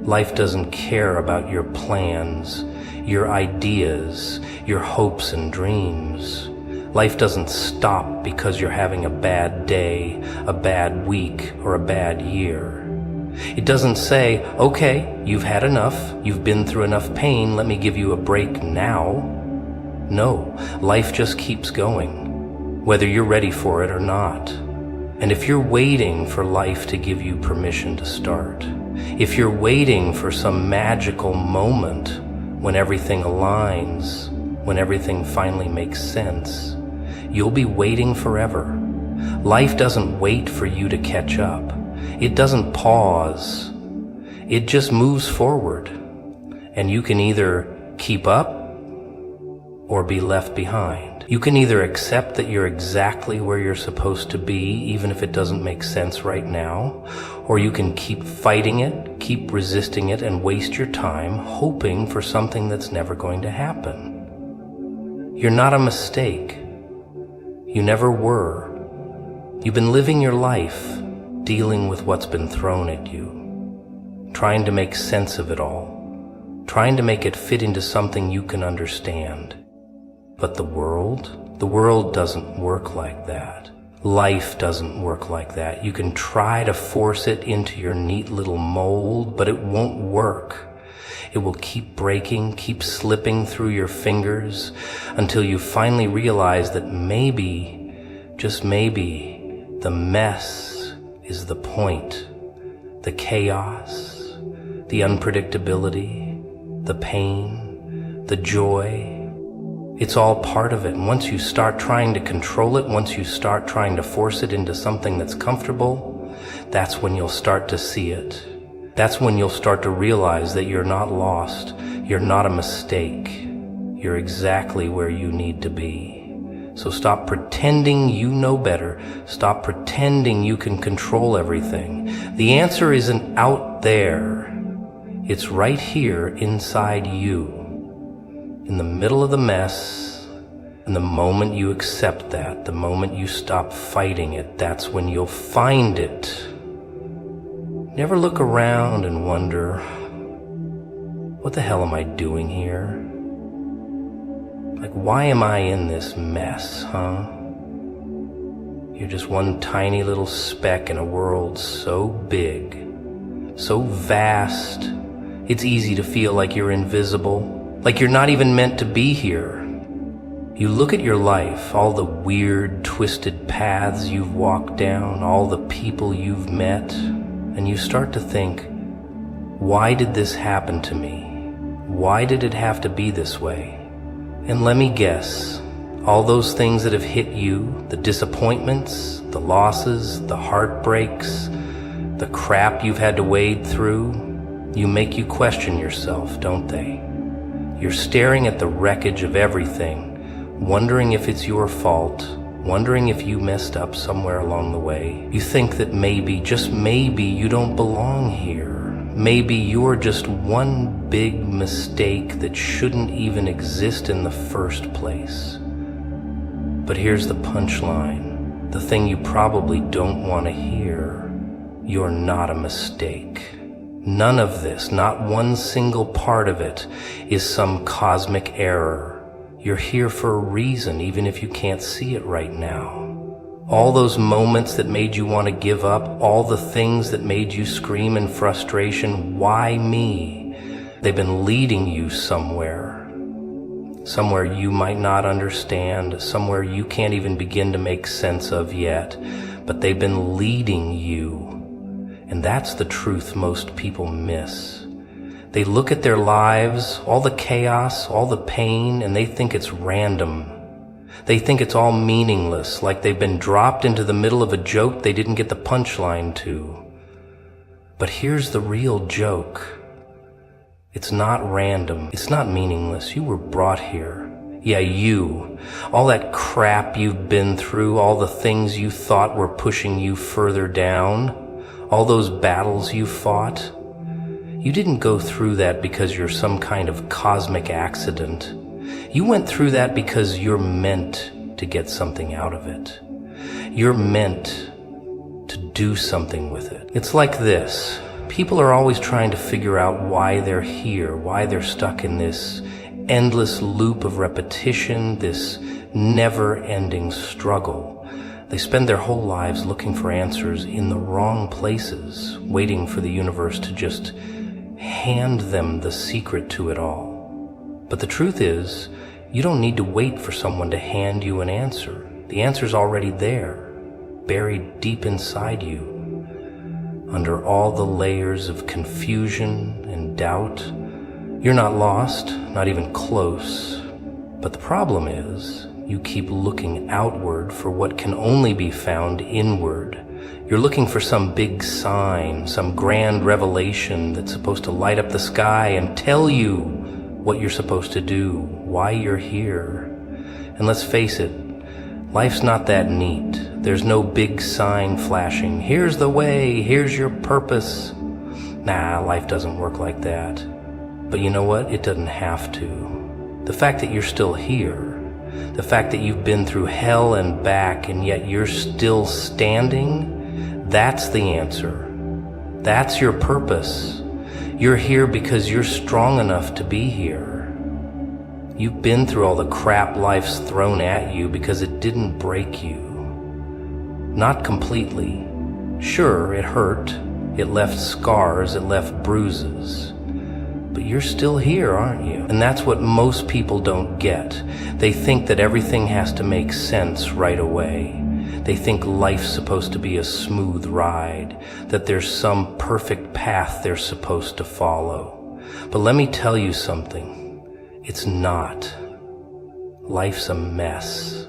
Life doesn't care about your plans, your ideas, your hopes and dreams. Life doesn't stop because you're having a bad day, a bad week, or a bad year. It doesn't say, okay, you've had enough, you've been through enough pain, let me give you a break now. No, life just keeps going, whether you're ready for it or not. And if you're waiting for life to give you permission to start, if you're waiting for some magical moment when everything aligns, when everything finally makes sense, you'll be waiting forever. Life doesn't wait for you to catch up. It doesn't pause. It just moves forward. And you can either keep up or be left behind. You can either accept that you're exactly where you're supposed to be, even if it doesn't make sense right now, or you can keep fighting it, keep resisting it, and waste your time hoping for something that's never going to happen. You're not a mistake. You never were. You've been living your life dealing with what's been thrown at you, trying to make sense of it all, trying to make it fit into something you can understand. But the world doesn't work like that. Life doesn't work like that. You can try to force it into your neat little mold, but it won't work. It will keep breaking, keep slipping through your fingers until you finally realize that maybe, just maybe, the mess is the point. The chaos, the unpredictability, the pain, the joy. It's all part of it. And once you start trying to control it, once you start trying to force it into something that's comfortable, that's when you'll start to see it. That's when you'll start to realize that you're not lost. You're not a mistake. You're exactly where you need to be. So stop pretending you know better. Stop pretending you can control everything. The answer isn't out there. It's right here inside you. In the middle of the mess, and the moment you accept that, the moment you stop fighting it, that's when you'll find it. Never look around and wonder, what the hell am I doing here? Like, why am I in this mess, huh? You're just one tiny little speck in a world so big, so vast, it's easy to feel like you're invisible. Like you're not even meant to be here. You look at your life, all the weird, twisted paths you've walked down, all the people you've met, and you start to think, why did this happen to me? Why did it have to be this way? And let me guess, all those things that have hit you, the disappointments, the losses, the heartbreaks, the crap you've had to wade through, you make you question yourself, don't they? You're staring at the wreckage of everything, wondering if it's your fault, wondering if you messed up somewhere along the way. You think that maybe, just maybe, you don't belong here. Maybe you're just one big mistake that shouldn't even exist in the first place. But here's the punchline, the thing you probably don't want to hear. You're not a mistake. None of this, not one single part of it, is some cosmic error. You're here for a reason, even if you can't see it right now. All those moments that made you want to give up, all the things that made you scream in frustration, why me? They've been leading you somewhere. Somewhere you might not understand, somewhere you can't even begin to make sense of yet, but they've been leading you. And that's the truth most people miss. They look at their lives, all the chaos, all the pain, and they think it's random. They think it's all meaningless, like they've been dropped into the middle of a joke they didn't get the punchline to. But here's the real joke. It's not random. It's not meaningless. You were brought here. Yeah, you. All that crap you've been through, all the things you thought were pushing you further down, all those battles you fought, you didn't go through that because you're some kind of cosmic accident. You went through that because you're meant to get something out of it. You're meant to do something with it. It's like this. People are always trying to figure out why they're here, why they're stuck in this endless loop of repetition, this never-ending struggle. They spend their whole lives looking for answers in the wrong places, waiting for the universe to just hand them the secret to it all. But the truth is, you don't need to wait for someone to hand you an answer. The answer's already there, buried deep inside you. Under all the layers of confusion and doubt, you're not lost, not even close. But the problem is, you keep looking outward for what can only be found inward. You're looking for some big sign, some grand revelation that's supposed to light up the sky and tell you what you're supposed to do, why you're here. And let's face it, life's not that neat. There's no big sign flashing, here's the way, here's your purpose. Nah, life doesn't work like that. But you know what? It doesn't have to. The fact that you're still here, the fact that you've been through hell and back and yet you're still standing, that's the answer. That's your purpose. You're here because you're strong enough to be here. You've been through all the crap life's thrown at you because it didn't break you. Not completely. Sure, it hurt. It left scars, it left bruises. But you're still here, aren't you? And that's what most people don't get. They think that everything has to make sense right away. They think life's supposed to be a smooth ride, that there's some perfect path they're supposed to follow. But let me tell you something. It's not. Life's a mess.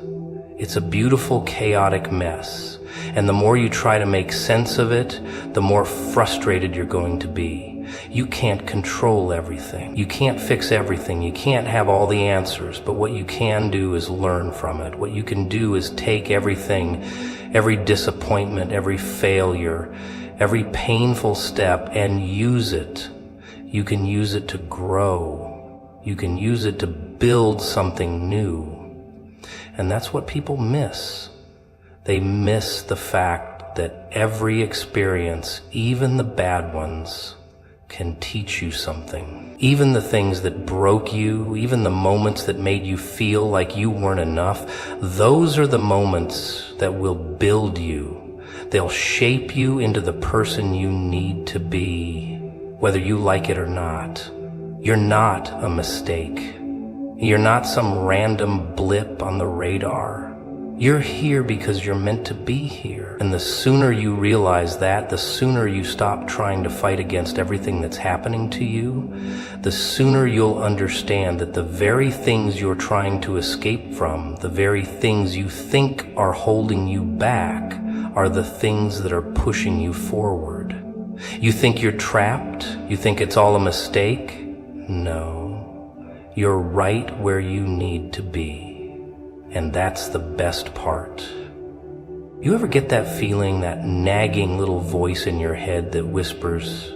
It's a beautiful, chaotic mess. And the more you try to make sense of it, the more frustrated you're going to be. You can't control everything. You can't fix everything. You can't have all the answers. But what you can do is learn from it. What you can do is take everything, every disappointment, every failure, every painful step, and use it. You can use it to grow. You can use it to build something new. And that's what people miss. They miss the fact that every experience, even the bad ones, can teach you something. Even the things that broke you, even the moments that made you feel like you weren't enough, those are the moments that will build you. They'll shape you into the person you need to be, whether you like it or not. You're not a mistake. You're not some random blip on the radar. You're here because you're meant to be here. And the sooner you realize that, the sooner you stop trying to fight against everything that's happening to you, the sooner you'll understand that the very things you're trying to escape from, the very things you think are holding you back, are the things that are pushing you forward. You think you're trapped? You think it's all a mistake? No. You're right where you need to be. And that's the best part. You ever get that feeling, that nagging little voice in your head that whispers,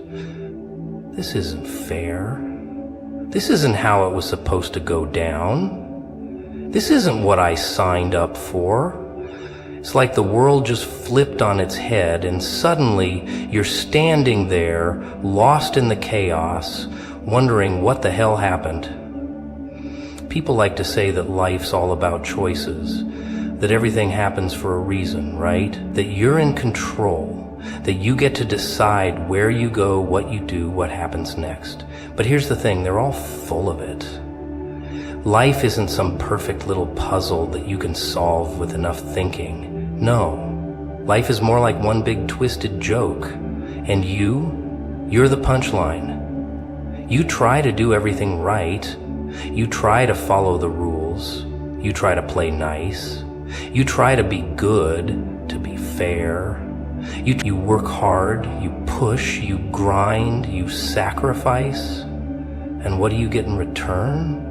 "This isn't fair. This isn't how it was supposed to go down. This isn't what I signed up for." It's like the world just flipped on its head and suddenly you're standing there, lost in the chaos, wondering what the hell happened. People like to say that life's all about choices, that everything happens for a reason, right? That you're in control, that you get to decide where you go, what you do, what happens next. But here's the thing, they're all full of it. Life isn't some perfect little puzzle that you can solve with enough thinking. No, life is more like one big twisted joke. And you're the punchline. You try to do everything right. You try to follow the rules. You try to play nice. You try to be good, to be fair. You work hard, you push, you grind, you sacrifice. And what do you get in return?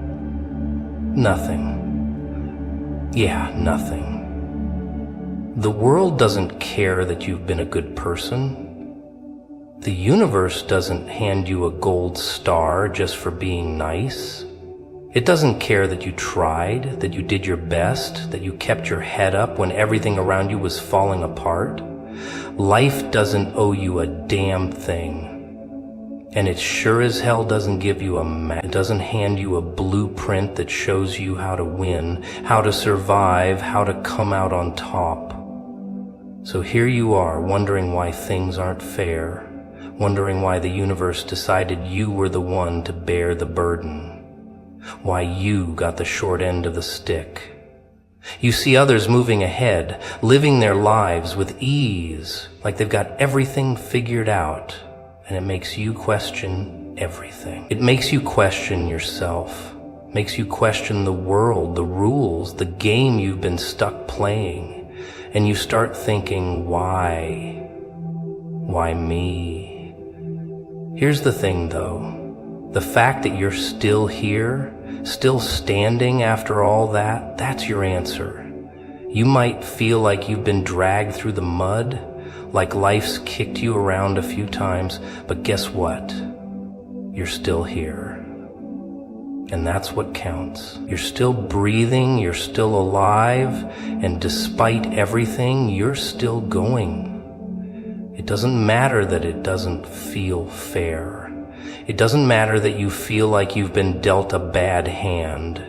Nothing. Yeah, nothing. The world doesn't care that you've been a good person. The universe doesn't hand you a gold star just for being nice. It doesn't care that you tried, that you did your best, that you kept your head up when everything around you was falling apart. Life doesn't owe you a damn thing. And it sure as hell doesn't give you a map. It doesn't hand you a blueprint that shows you how to win, how to survive, how to come out on top. So here you are, wondering why things aren't fair, wondering why the universe decided you were the one to bear the burden, why you got the short end of the stick. You see others moving ahead, living their lives with ease, like they've got everything figured out. And it makes you question everything. It makes you question yourself, makes you question the world, the rules, the game you've been stuck playing. And you start thinking, why? Why me? Here's the thing though, the fact that you're still here, still standing after all that, that's your answer. You might feel like you've been dragged through the mud, like life's kicked you around a few times, but guess what? You're still here. And that's what counts. You're still breathing, you're still alive, and despite everything, you're still going. It doesn't matter that it doesn't feel fair. It doesn't matter that you feel like you've been dealt a bad hand.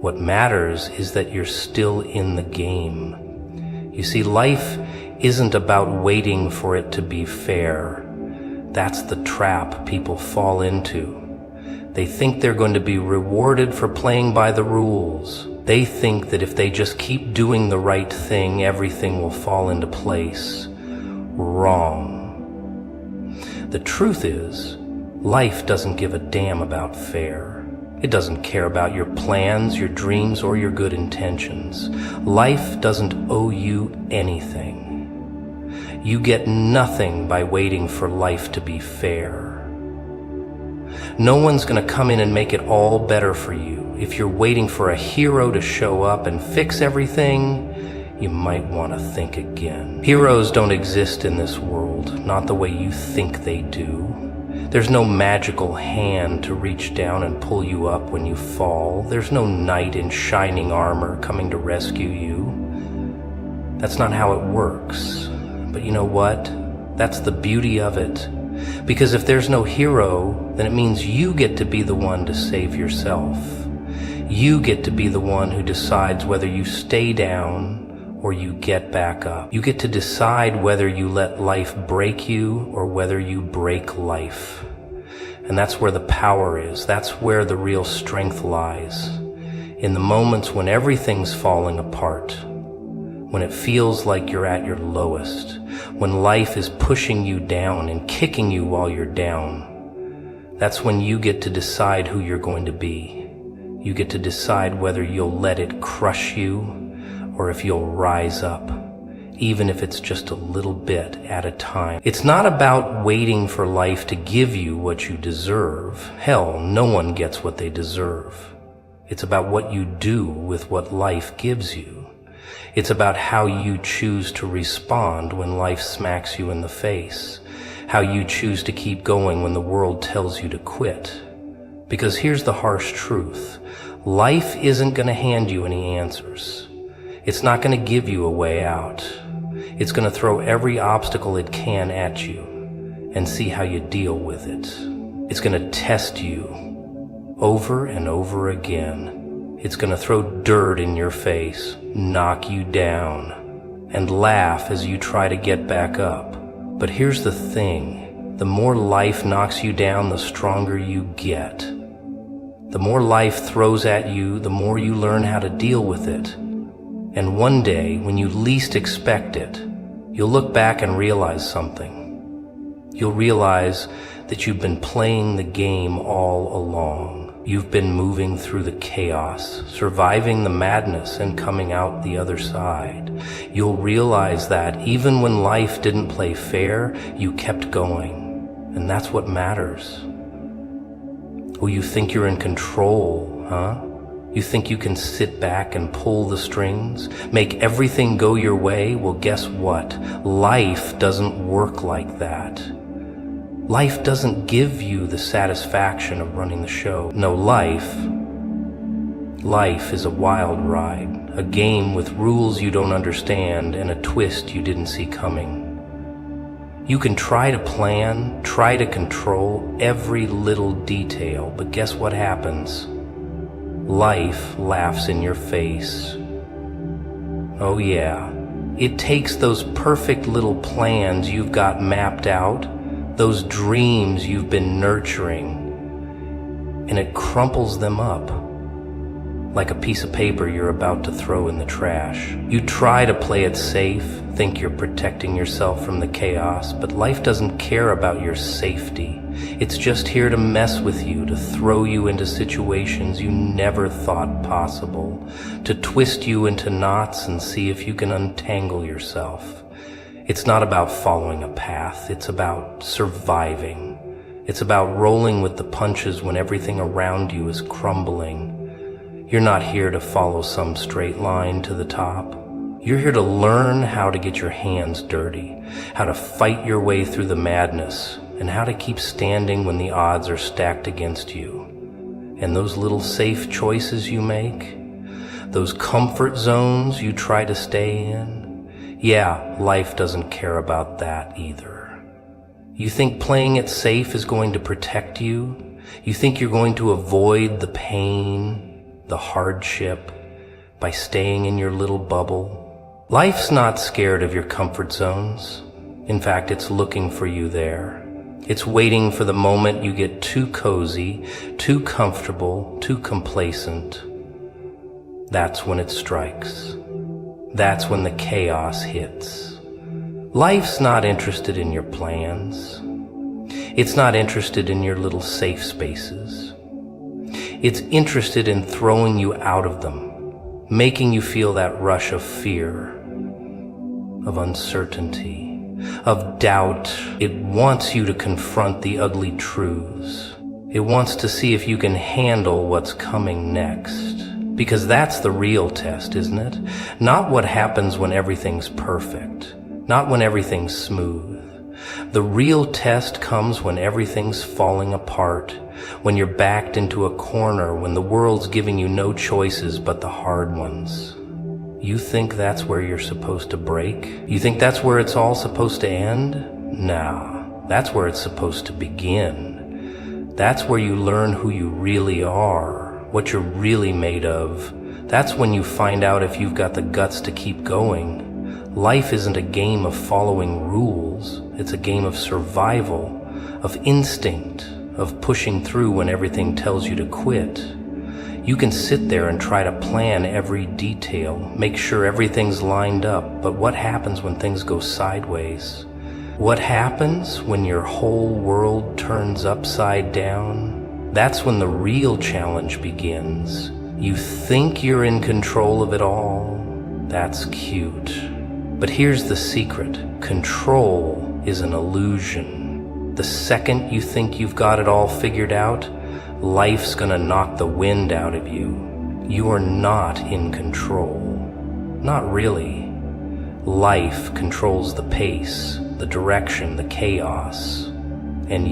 What matters is that you're still in the game. You see, life isn't about waiting for it to be fair. That's the trap people fall into. They think they're going to be rewarded for playing by the rules. They think that if they just keep doing the right thing, everything will fall into place. Wrong. The truth is, life doesn't give a damn about fair. It doesn't care about your plans, your dreams, or your good intentions. Life doesn't owe you anything. You get nothing by waiting for life to be fair. No one's going to come in and make it all better for you. If you're waiting for a hero to show up and fix everything, you might want to think again. Heroes don't exist in this world, not the way you think they do. There's no magical hand to reach down and pull you up when you fall. There's no knight in shining armor coming to rescue you. That's not how it works. But you know what? That's the beauty of it. Because if there's no hero, then it means you get to be the one to save yourself. You get to be the one who decides whether you stay down or you get back up. You get to decide whether you let life break you or whether you break life. And that's where the power is. That's where the real strength lies. In the moments when everything's falling apart, when it feels like you're at your lowest, when life is pushing you down and kicking you while you're down, that's when you get to decide who you're going to be. You get to decide whether you'll let it crush you or if you'll rise up, even if it's just a little bit at a time. It's not about waiting for life to give you what you deserve. Hell, no one gets what they deserve. It's about what you do with what life gives you. It's about how you choose to respond when life smacks you in the face, how you choose to keep going when the world tells you to quit. Because here's the harsh truth. Life isn't going to hand you any answers. It's not going to give you a way out. It's going to throw every obstacle it can at you and see how you deal with it. It's going to test you over and over again. It's going to throw dirt in your face, knock you down, and laugh as you try to get back up. But here's the thing. The more life knocks you down, the stronger you get. The more life throws at you, the more you learn how to deal with it. And one day, when you least expect it, you'll look back and realize something. You'll realize that you've been playing the game all along. You've been moving through the chaos, surviving the madness and coming out the other side. You'll realize that even when life didn't play fair, you kept going. And that's what matters. Oh, you think you're in control, huh? You think you can sit back and pull the strings, make everything go your way? Well, guess what? Life doesn't work like that. Life doesn't give you the satisfaction of running the show. No, life is a wild ride, a game with rules you don't understand and a twist you didn't see coming. You can try to plan, try to control every little detail, but guess what happens? Life laughs in your face. Oh yeah, it takes those perfect little plans you've got mapped out, those dreams you've been nurturing, and it crumples them up like a piece of paper you're about to throw in the trash. You try to play it safe, think you're protecting yourself from the chaos, but life doesn't care about your safety. It's just here to mess with you, to throw you into situations you never thought possible, to twist you into knots and see if you can untangle yourself. It's not about following a path, it's about surviving. It's about rolling with the punches when everything around you is crumbling. You're not here to follow some straight line to the top. You're here to learn how to get your hands dirty, how to fight your way through the madness, and how to keep standing when the odds are stacked against you. And those little safe choices you make, those comfort zones you try to stay in, yeah, life doesn't care about that either. You think playing it safe is going to protect you? You think you're going to avoid the pain, the hardship, by staying in your little bubble? Life's not scared of your comfort zones. In fact, it's looking for you there. It's waiting for the moment you get too cozy, too comfortable, too complacent. That's when it strikes. That's when the chaos hits. Life's not interested in your plans. It's not interested in your little safe spaces. It's interested in throwing you out of them, making you feel that rush of fear, of uncertainty, of doubt. It wants you to confront the ugly truths. It wants to see if you can handle what's coming next. Because that's the real test, isn't it? Not what happens when everything's perfect, not when everything's smooth. The real test comes when everything's falling apart, when you're backed into a corner, when the world's giving you no choices but the hard ones. You think that's where you're supposed to break? You think that's where it's all supposed to end? Nah, that's where it's supposed to begin. That's where you learn who you really are, what you're really made of. That's when you find out if you've got the guts to keep going. Life isn't a game of following rules. It's a game of survival, of instinct, of pushing through when everything tells you to quit. You can sit there and try to plan every detail, make sure everything's lined up, but what happens when things go sideways? What happens when your whole world turns upside down? That's when the real challenge begins. You think you're in control of it all. That's cute. But here's the secret. Control is an illusion. The second you think you've got it all figured out, life's gonna knock the wind out of you. You are not in control. Not really. Life controls the pace, the direction, the chaos. And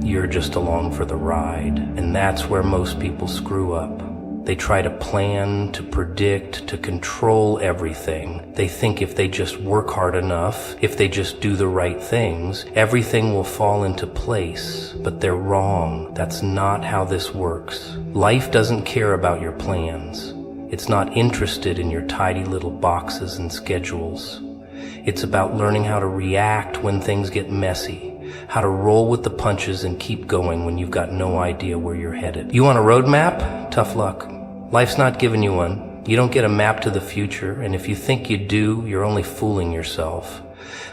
you're just along for the ride. And that's where most people screw up. They try to plan, to predict, to control everything. They think if they just work hard enough, if they just do the right things, everything will fall into place. But they're wrong. That's not how this works. Life doesn't care about your plans. It's not interested in your tidy little boxes and schedules. It's about learning how to react when things get messy, how to roll with the punches and keep going when you've got no idea where you're headed. You want a roadmap? Tough luck. Life's not giving you one. You don't get a map to the future, and if you think you do, you're only fooling yourself.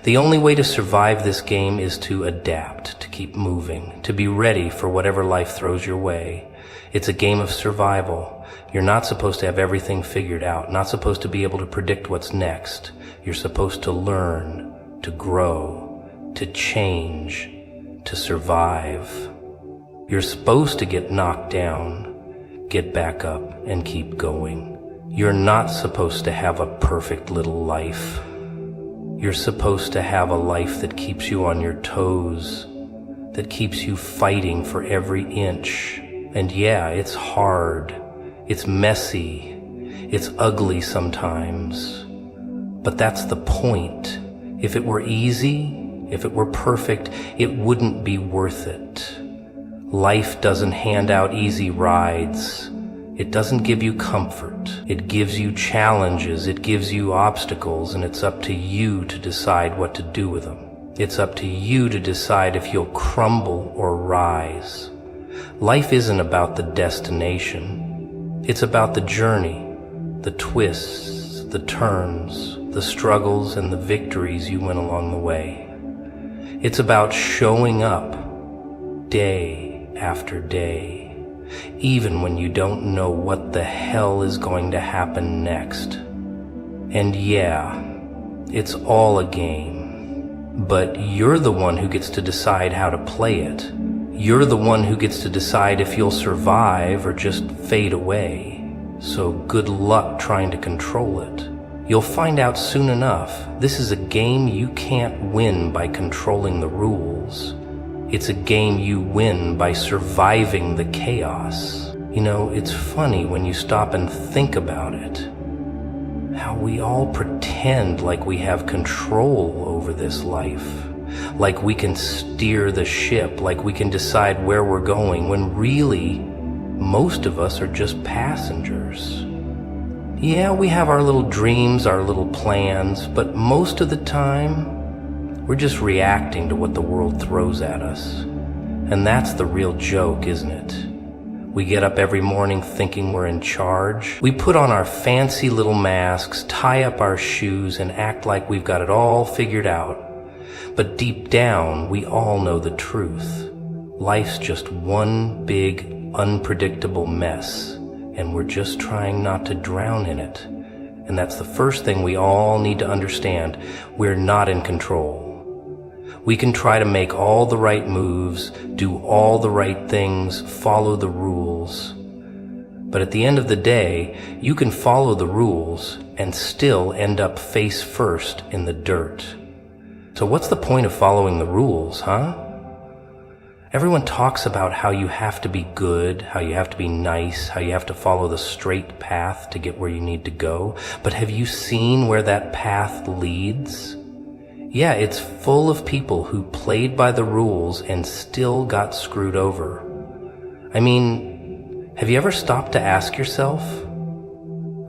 The only way to survive this game is to adapt, to keep moving, to be ready for whatever life throws your way. It's a game of survival. You're not supposed to have everything figured out, not supposed to be able to predict what's next. You're supposed to learn, to grow, to change, to survive. You're supposed to get knocked down, get back up, and keep going. You're not supposed to have a perfect little life. You're supposed to have a life that keeps you on your toes, that keeps you fighting for every inch. And yeah, it's hard, it's messy, it's ugly sometimes. But that's the point. If it were easy, if it were perfect, it wouldn't be worth it. Life doesn't hand out easy rides. It doesn't give you comfort. It gives you challenges, it gives you obstacles, and it's up to you to decide what to do with them. It's up to you to decide if you'll crumble or rise. Life isn't about the destination. It's about the journey, the twists, the turns, the struggles, and the victories you win along the way. It's about showing up day after day, even when you don't know what the hell is going to happen next. And yeah, it's all a game, but you're the one who gets to decide how to play it. You're the one who gets to decide if you'll survive or just fade away. So good luck trying to control it. You'll find out soon enough, this is a game you can't win by controlling the rules. It's a game you win by surviving the chaos. You know, it's funny when you stop and think about it, how we all pretend like we have control over this life, like we can steer the ship, like we can decide where we're going, when really, most of us are just passengers. Yeah, we have our little dreams, our little plans, but most of the time, we're just reacting to what the world throws at us. And that's the real joke, isn't it? We get up every morning thinking we're in charge. We put on our fancy little masks, tie up our shoes, and act like we've got it all figured out. But deep down, we all know the truth. Life's just one big, unpredictable mess, and we're just trying not to drown in it. And that's the first thing we all need to understand. We're not in control. We can try to make all the right moves, do all the right things, follow the rules. But at the end of the day, you can follow the rules and still end up face first in the dirt. So what's the point of following the rules, huh? Everyone talks about how you have to be good, how you have to be nice, how you have to follow the straight path to get where you need to go. But have you seen where that path leads? Yeah, it's full of people who played by the rules and still got screwed over. I mean, have you ever stopped to ask yourself,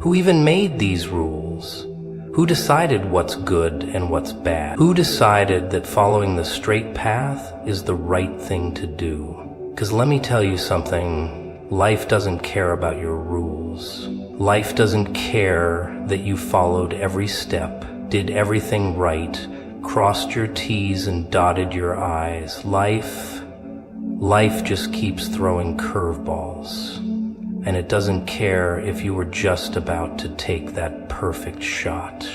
who even made these rules? Who decided what's good and what's bad? Who decided that following the straight path is the right thing to do? 'Cause let me tell you something, life doesn't care about your rules. Life doesn't care that you followed every step, did everything right, crossed your T's and dotted your I's. Life just keeps throwing curveballs. And it doesn't care if you were just about to take that perfect shot.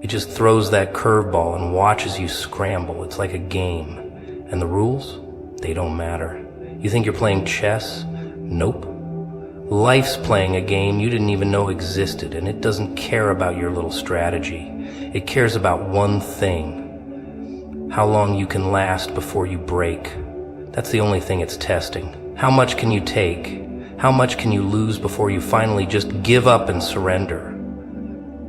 It just throws that curveball and watches you scramble. It's like a game. And the rules? They don't matter. You think you're playing chess? Nope. Life's playing a game you didn't even know existed, and it doesn't care about your little strategy. It cares about one thing: how long you can last before you break. That's the only thing it's testing. How much can you take? How much can you lose before you finally just give up and surrender?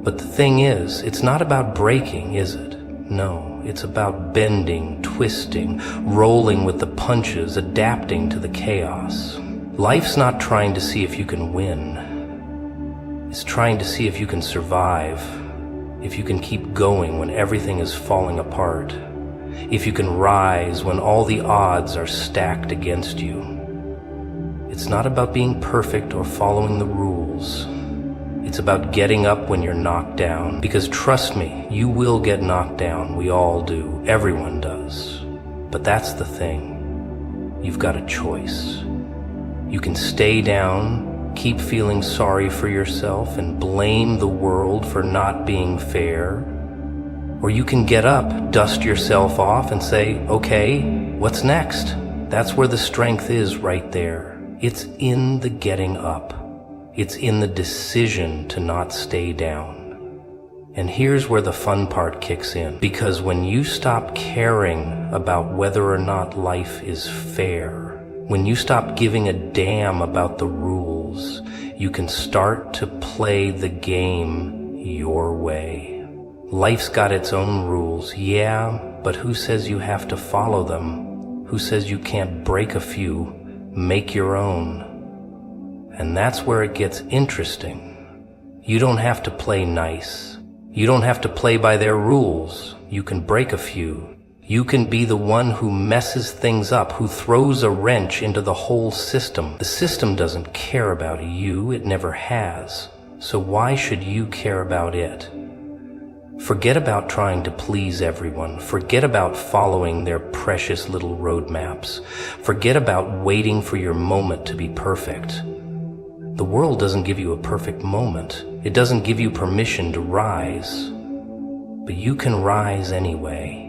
But the thing is, it's not about breaking, is it? No, it's about bending, twisting, rolling with the punches, adapting to the chaos. Life's not trying to see if you can win. It's trying to see if you can survive, if you can keep going when everything is falling apart, if you can rise when all the odds are stacked against you. It's not about being perfect or following the rules. It's about getting up when you're knocked down. Because trust me, you will get knocked down. We all do. Everyone does. But that's the thing. You've got a choice. You can stay down, keep feeling sorry for yourself, and blame the world for not being fair. Or you can get up, dust yourself off, and say, okay, what's next? That's where the strength is right there. It's in the getting up. It's in the decision to not stay down. And here's where the fun part kicks in. Because when you stop caring about whether or not life is fair, when you stop giving a damn about the rules, you can start to play the game your way. Life's got its own rules, yeah, but who says you have to follow them? Who says you can't break a few, make your own? And that's where it gets interesting. You don't have to play nice. You don't have to play by their rules. You can break a few. You can be the one who messes things up, who throws a wrench into the whole system. The system doesn't care about you, it never has. So why should you care about it? Forget about trying to please everyone. Forget about following their precious little roadmaps. Forget about waiting for your moment to be perfect. The world doesn't give you a perfect moment. It doesn't give you permission to rise. But you can rise anyway.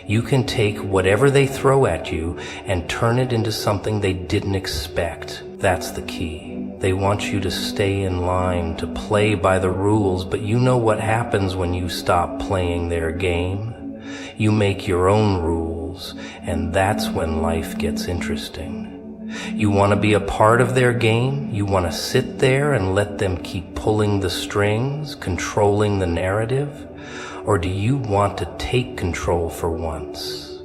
You can take whatever they throw at you and turn it into something they didn't expect. That's the key. They want you to stay in line, to play by the rules, but you know what happens when you stop playing their game? You make your own rules, and that's when life gets interesting. You want to be a part of their game? You want to sit there and let them keep pulling the strings, controlling the narrative? Or do you want to take control for once?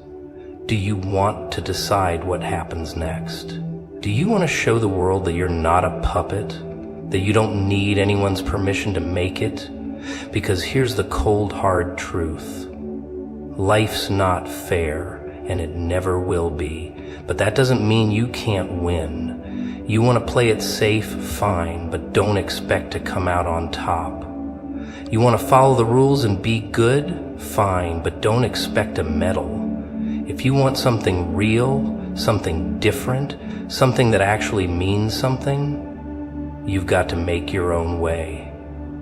Do you want to decide what happens next? Do you want to show the world that you're not a puppet? That you don't need anyone's permission to make it? Because here's the cold, hard truth. Life's not fair, and it never will be. But that doesn't mean you can't win. You want to play it safe, fine, but don't expect to come out on top. You want to follow the rules and be good? Fine, but don't expect a medal. If you want something real, something different, something that actually means something, you've got to make your own way.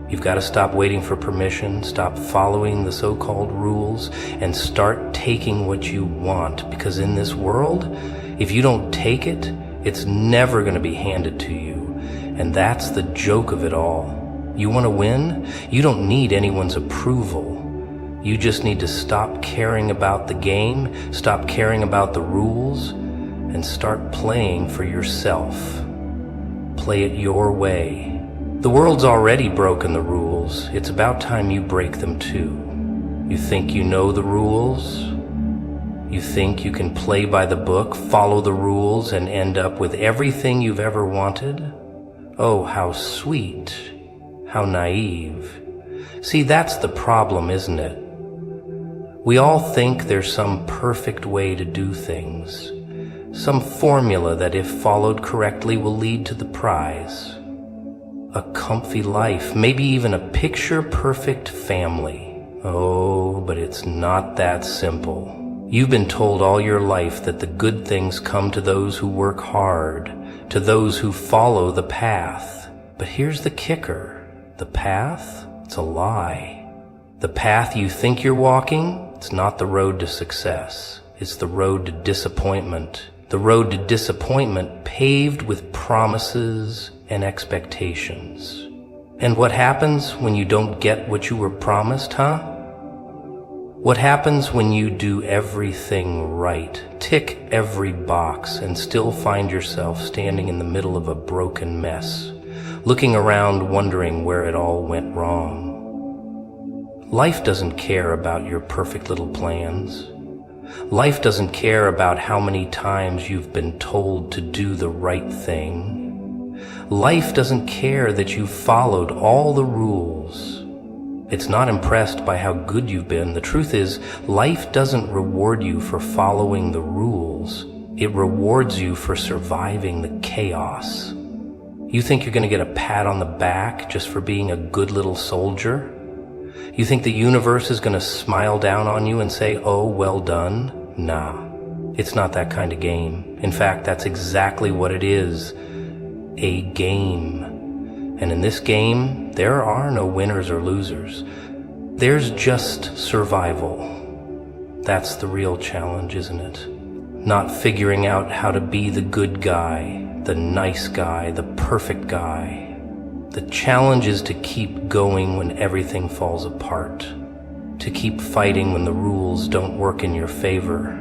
You've got to stop waiting for permission, stop following the so-called rules, and start taking what you want. Because in this world, if you don't take it, it's never going to be handed to you. And that's the joke of it all. You want to win? You don't need anyone's approval. You just need to stop caring about the game, stop caring about the rules, and start playing for yourself. Play it your way. The world's already broken the rules. It's about time you break them too. You think you know the rules? You think you can play by the book, follow the rules, and end up with everything you've ever wanted? Oh, how sweet. How naive. See, that's the problem, isn't it? We all think there's some perfect way to do things, some formula that if followed correctly will lead to the prize. A comfy life, maybe even a picture-perfect family. Oh, but it's not that simple. You've been told all your life that the good things come to those who work hard, to those who follow the path. But here's the kicker. The path? It's a lie. The path you think you're walking? It's not the road to success. It's the road to disappointment. The road to disappointment paved with promises and expectations. And what happens when you don't get what you were promised, huh? What happens when you do everything right, tick every box, and still find yourself standing in the middle of a broken mess? Looking around wondering where it all went wrong. Life doesn't care about your perfect little plans. Life doesn't care about how many times you've been told to do the right thing. Life doesn't care that you've followed all the rules. It's not impressed by how good you've been. The truth is, life doesn't reward you for following the rules. It rewards you for surviving the chaos. You think you're going to get a pat on the back just for being a good little soldier? You think the universe is going to smile down on you and say, oh, well done? Nah, it's not that kind of game. In fact, that's exactly what it is. A game. And in this game, there are no winners or losers. There's just survival. That's the real challenge, isn't it? Not figuring out how to be the good guy, the nice guy, the perfect guy. The challenge is to keep going when everything falls apart, to keep fighting when the rules don't work in your favor,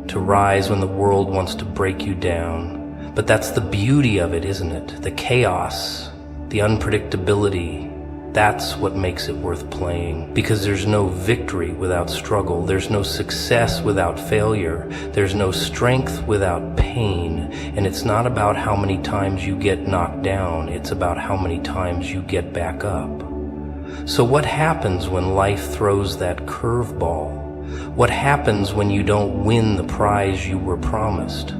to rise when the world wants to break you down. But that's the beauty of it, isn't it? The chaos, the unpredictability, That's what makes it worth playing, because there's no victory without struggle, there's no success without failure, there's no strength without pain, and it's not about how many times you get knocked down, it's about how many times you get back up. So what happens when life throws that curveball? What happens when you don't win the prize you were promised?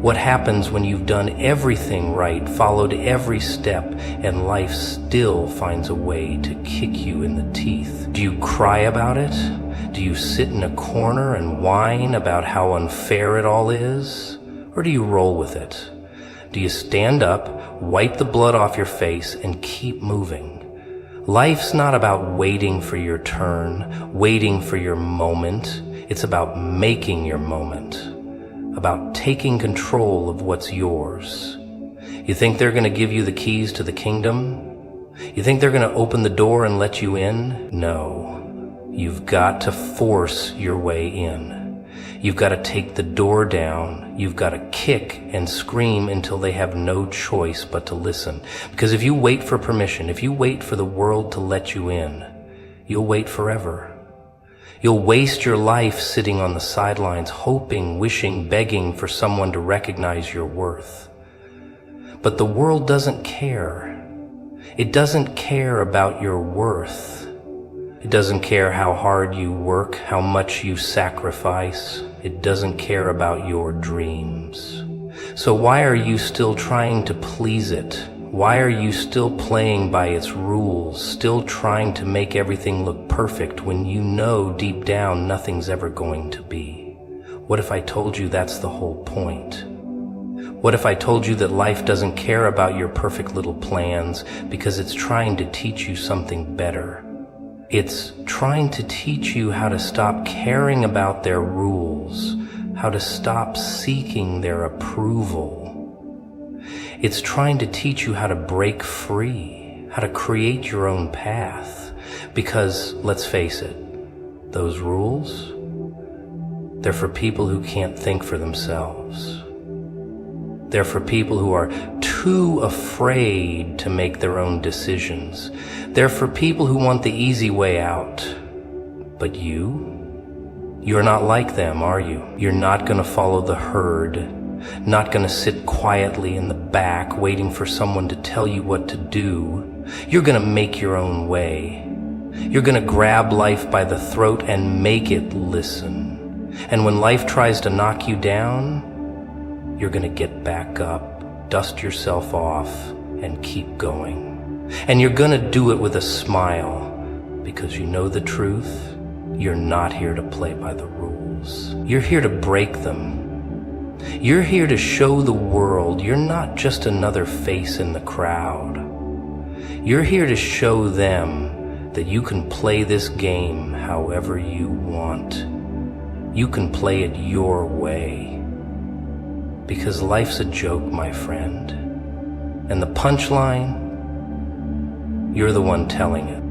What happens when you've done everything right, followed every step, and life still finds a way to kick you in the teeth? Do you cry about it? Do you sit in a corner and whine about how unfair it all is? Or do you roll with it? Do you stand up, wipe the blood off your face, and keep moving? Life's not about waiting for your turn, waiting for your moment. It's about making your moment. About taking control of what's yours. You think they're going to give you the keys to the kingdom? You think they're going to open the door and let you in? No. You've got to force your way in. You've got to take the door down. You've got to kick and scream until they have no choice but to listen. Because if you wait for permission, if you wait for the world to let you in, you'll wait forever. You'll waste your life sitting on the sidelines, hoping, wishing, begging for someone to recognize your worth. But the world doesn't care. It doesn't care about your worth. It doesn't care how hard you work, how much you sacrifice. It doesn't care about your dreams. So why are you still trying to please it? Why are you still playing by its rules, still trying to make everything look perfect when you know deep down nothing's ever going to be? What if I told you that's the whole point? What if I told you that life doesn't care about your perfect little plans because it's trying to teach you something better? It's trying to teach you how to stop caring about their rules, how to stop seeking their approval. It's trying to teach you how to break free, how to create your own path. Because, let's face it, those rules, they're for people who can't think for themselves. They're for people who are too afraid to make their own decisions. They're for people who want the easy way out. But you're not like them, are you? You're not going to follow the herd. Not going to sit quietly in the back waiting for someone to tell you what to do. You're going to make your own way. You're going to grab life by the throat and make it listen. And when life tries to knock you down, you're going to get back up, dust yourself off, and keep going. And you're going to do it with a smile, because you know the truth. You're not here to play by the rules. You're here to break them. You're here to show the world you're not just another face in the crowd. You're here to show them that you can play this game however you want. You can play it your way. Because life's a joke, my friend. And the punchline, you're the one telling it.